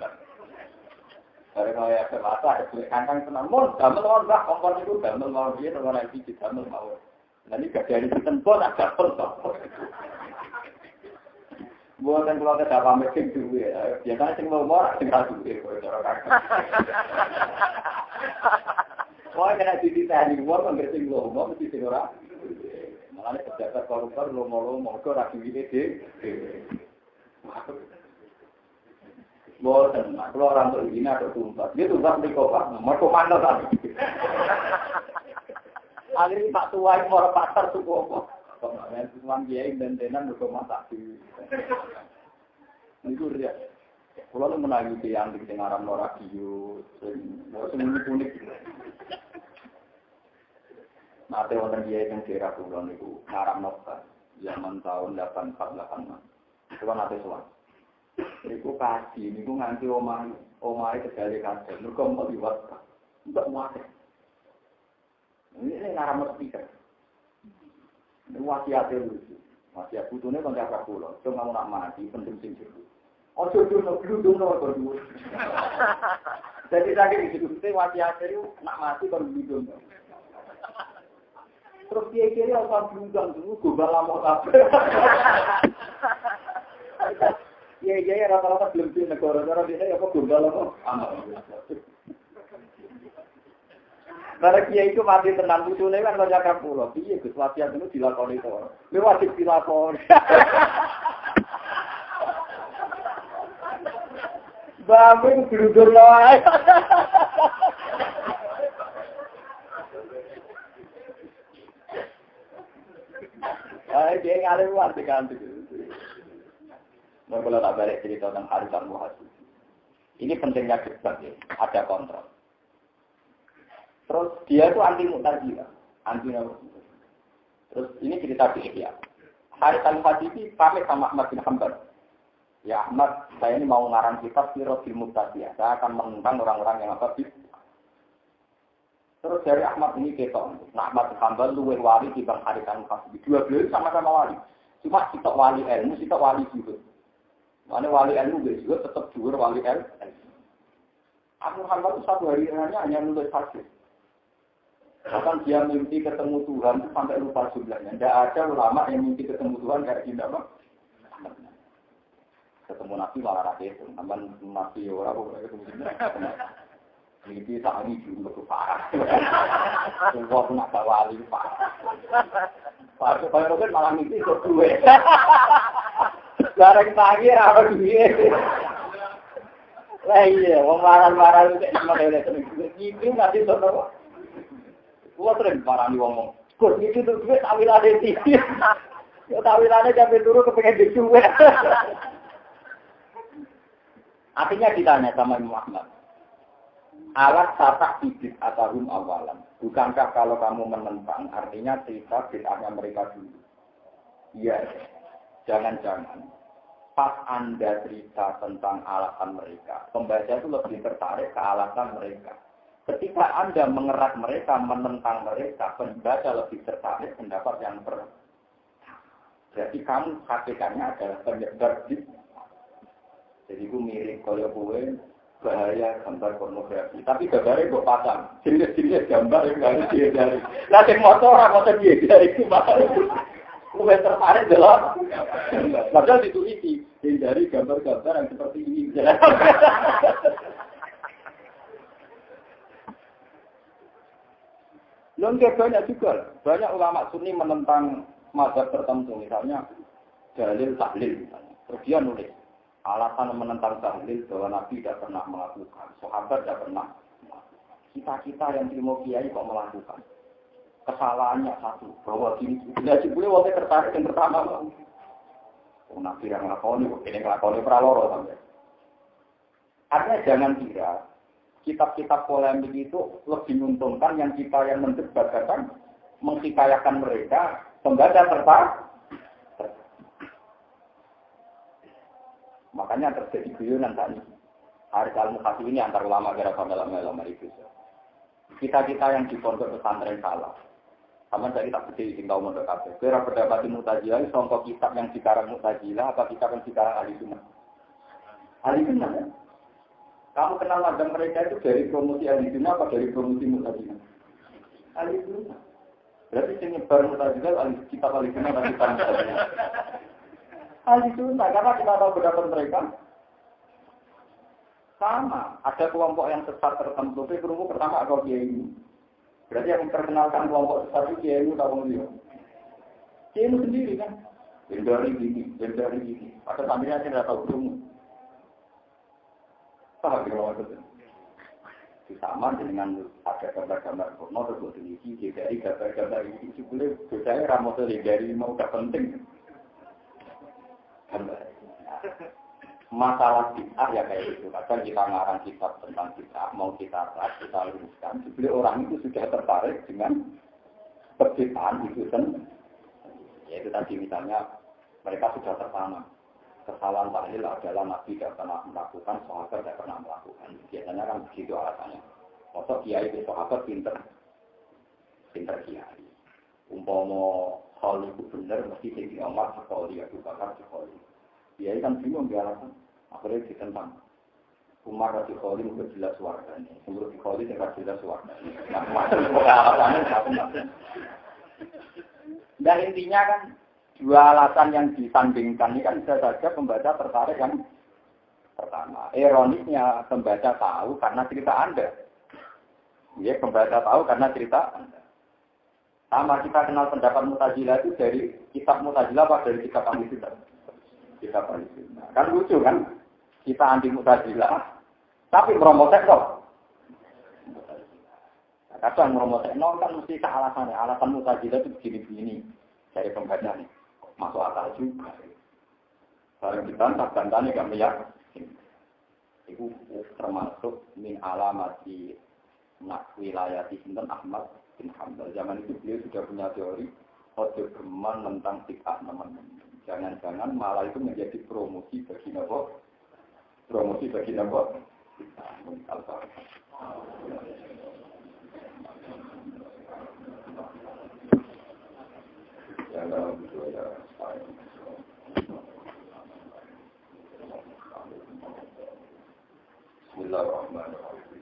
Dari mulai masa, kantang tenang, mon, damel mau bah, kompor itu damel mau dia, orang lagi di damel mau. Nanti gak dari tempon, agak tempon. Gue kan kalau ada pamit sing duwe, biasanya sing mau sing ra duwe kowe cara kakek. Wah kena dititani wong ngerti sing lomo mesti sing ora. Malane pejabat koruptor lomo-lomo kok ra duwe dhewe. Boten, kalau orang tuh ini ada tumpah. Dia tumpah di kota, mereka mana tadi? Akhirnya Pak Tua yang mau pasar tuh kok. Kemarin tuan kiai dan tenan udah masak di. Itu dia. Kalau lu menagih yang di tengah radio, semua unik. Nanti orang kiai yang kira bulan itu ngaram nota zaman tahun 84-86. Itu kan nanti soal. Niku kasih, niku nganti omai tegale kabeh. Mergo mau diwat. Mbak muate. Ini ngaram mesti kan. Niku wasiate lucu. Wasiat putune kon jaga kula. Cuma mau nak mati penting sing jero. Ojo dono gludungno kok dhuwur. Jadi sakit iki kudu wasiate itu nak mati kon gludungno. Terus kiai-kiai apa gludung dulu gombal lamuk kabeh. Iya, rata-rata belum di negara-negara ini apa gombal apa? Karena kiai itu mati tenang pucune kan banyak kapulo. Iya, Gus wasiat itu dilakoni to. Lu wajib dilakoni. Bapak grudur loe. Dia ngalih luar diganti. Kalau tak balik cerita tentang Harisan Muhasib. Ini pentingnya debat ya, ada kontrol. Terus dia itu anti Mu'tazilah, anti Nawawi. Terus ini cerita dia. Harisan Muhasib ini pamit sama Ahmad bin Hanbal. Ya Ahmad, saya ini mau ngarang kitab Siratul Mu'tazilah. Saya akan menentang orang-orang yang apa bis. Terus dari Ahmad ini ketok. Nah Ahmad bin Hanbal luwih wali dibanding Harisan Muhasib. Dua beliau sama-sama wali. Cuma kita wali ilmu, kita wali juga. Mana wali ilmu juga tetap jual wali ilmu. Aku Muhammad itu satu hari hanya nulis hadis. Bahkan dia mimpi ketemu Tuhan itu sampai lupa jumlahnya. Tidak ada ulama yang mimpi ketemu Tuhan kayak gini apa? Ketemu Nabi malah rakyat itu. Namun Nabi orang boleh ketemu Tuhan. Mimpi tak ini juga tuh parah. Semua pun ada wali parah. Parah supaya kan malah mimpi itu gue. Barang pagi apa duit? Lah iya, wong marah-marah itu cuma lele itu nanti sono. Gua sering parani wong. Kok itu tuh duit awilane iki. Yo awilane sampai turu kepengen duit. Artinya ditanya sama Imam Ahmad. Alat satak bidit atahum awalan. Bukankah kalau kamu menentang artinya cerita bid'ahnya mereka dulu? Iya. Jangan-jangan pas Anda cerita tentang alasan mereka, pembaca itu lebih tertarik ke alasan mereka. Ketika Anda mengerat mereka, menentang mereka, pembaca lebih tertarik pendapat yang Jadi kamu hakikatnya adalah penyebar di. Jadi itu mirip kalau gue bahaya gambar pornografi. Tapi gambarnya gue pasang. Jenis-jenis gambar yang harus dihindari. Nanti motor dihindari itu malah. Gue tertarik dalam, padahal diteliti hindari gambar-gambar yang seperti ini. Lengkap banyak juga, banyak ulama Sunni menentang mazhab tertentu, misalnya dalil tahlil, misalnya. Terus dia nulis alasan menentang tahlil bahwa Nabi tidak pernah melakukan, sahabat tidak pernah. Kita yang terima kiai kok melakukan. Kesalahannya satu, bahwa gini, bila boleh waktu tertarik yang pertama, Nabi yang ngelakoni, ini ngelakoni praloro sampai. Artinya jangan kira, kitab-kitab polemik itu lebih menguntungkan yang kita yang mendebatkan, menghikayakan mereka, pembaca tertarik. Makanya terjadi guyonan tadi. Hari Al-Mukhasi ini antar ulama gara-gara ulama itu. Kita yang di pondok pesantren salah. Sama dari tak berdiri di kaum pondok kabeh. Kira pendapat Mu'tazilah contoh kitab yang dikarang Mu'tazilah apa kitab yang dikarang Ahli Sunnah? Ahli Sunnah ya? Kamu kenal madam mereka itu dari promosi Ahli Sunnah apa dari promosi Mu'tazilah? Ahli Sunnah. Berarti yang nyebar Mu'tazilah kitab Ahli Sunnah dan kitab Mu'tazilah. Ahli Sunnah, karena kita tahu pendapat mereka sama. Ada kelompok yang sesat tertentu, tapi kelompok pertama atau kiai ini. Berarti yang memperkenalkan kelompok sesat itu kiai ini atau beliau. Kiai ini sendiri kan, dari gini. Ada sampingnya saya tidak tahu kelompok. Paham kalau maksudnya? Sama dengan ada gambar-gambar porno terus televisi, dari gambar-gambar ini juga budaya ramoto dari mau gak penting. Masalah bid'ah ya kayak gitu. Kadang kita ngarang kitab tentang bid'ah, mau kita bahas, kita luruskan. Jadi orang itu sudah tertarik dengan perbedaan itu sendiri. Yaitu tadi misalnya mereka sudah tertanam. Kesalahan tahlil adalah Nabi tidak pernah melakukan, sahabat tidak pernah melakukan. Biasanya kan begitu alasannya. Maksud kiai itu sahabat pinter kiai. Umpama hal itu benar, mesti jadi Umar sekali, Abu Bakar sekali. Dia kan bingung dia alasan. Akhirnya ditentang. Umar sekali mungkin jelas warganya. Menurut sekali tidak jelas warganya. Macam-macam alasannya. Dan intinya kan dua alasan yang disandingkan ini kan bisa saja pembaca tertarik kan. Pertama, ironisnya pembaca tahu karena cerita Anda. Ya, pembaca tahu karena cerita Anda. Sama kita kenal pendapat Mu'tazilah itu dari kitab Mu'tazilah apa dari kitab Ahli Sunnah? Kitab Ahli Sunnah. Kan lucu kan? Kita anti Mu'tazilah, tapi meromosek kok. Kadang meromosek kan mesti ke alasannya. Alasan Mu'tazilah itu begini-begini. Dari pembaca nih. Masuk akal juga. Kalau kita bantahnya gak meyakin. Itu termasuk min alamati wilayati Sinten Ahmad bin Hanbal. Zaman itu beliau sudah punya teori ojo geman tentang bid'ah teman-teman. Jangan-jangan malah itu menjadi promosi bagi nabo. Promosi bagi nabo. Bismillahirrahmanirrahim.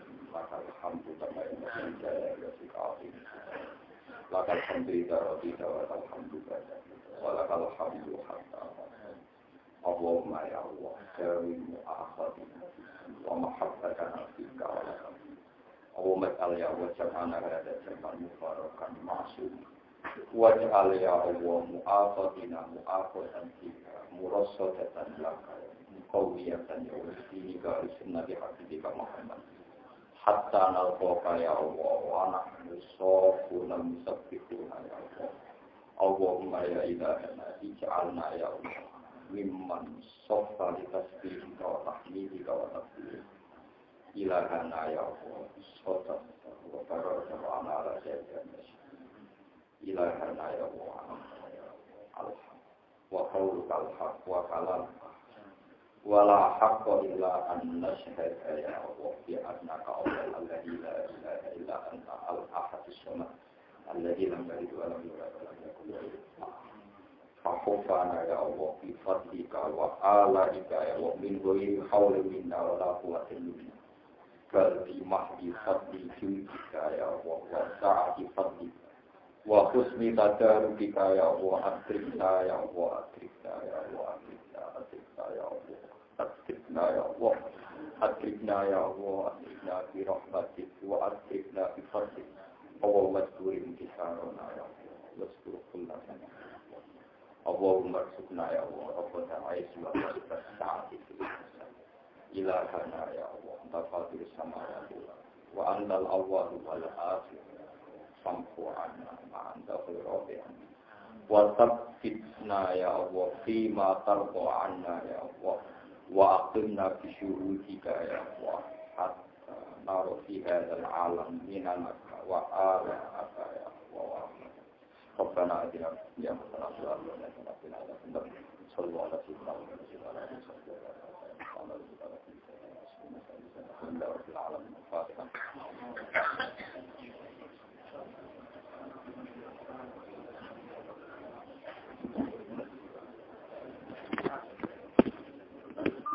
Lakal hamdu ida radita wa lakal hamdu bada wa lakal hamdu hatta Allahumma ya Allah jawil mu'akhadin wa mahabbatan afika wa lakal Allahumma ta'ala ya Allah jam'ana hada jam'an mubarakan ma'asum waj'al ya Allah mu'akhadina mu'akhadatan fika murassadatan laka muqawiyatan ya Allah dinika sunnati habibika Muhammad hatta nalqaka ya Allah wa nahnu safuna musabbihuna ya Allah Allahumma ya ilahana ij'alna ya Allah mimman saffa li tasbihika wa tahmidika wa tasbih ilahana ya Allah sota wa baraka wa ala sayyidina ilahana ya Allah alhamdulillah wa qawluka al-haq wa kalam wala haqqo illa an nashhada ya Allah bi annaka alladhi la ilaha illa anta al-ahad as-samad alladhi lam yalid wa lam yulad wa lam yakul lahu kufuwan ahad fa'fana ya Allah bi fadlika wa alaika ya Allah min ghairi hawlin minna wa la quwwatin minna bal bi mahdi fadli judika ya Allah wa sa'ati fadlika wa husni tadarrubika ya Allah atrikna ya Allah atrikna ya Allah atrikna ya Allah أدركنا يا الله أدركنا يا الله أدركنا برحمتك وأدركنا بفضلك اللهم اذكر انتصارنا يا الله واذكر كلنا اللهم ارزقنا يا الله ربنا عيش وارزق السعادة في الإنسان إلهنا يا الله أنت فاطر السماوات وأنت الأول والآخر فامحو عنا ما أنت خير عنا وثبتنا يا الله فيما ترضى عنا يا الله وأقمنا بشهودك يا الله حتى نرى في هذا العالم من المكة وآلائك يا الله ربنا أدنا يا مثلا صلى الله عليه وسلم صلى الله عليه وسلم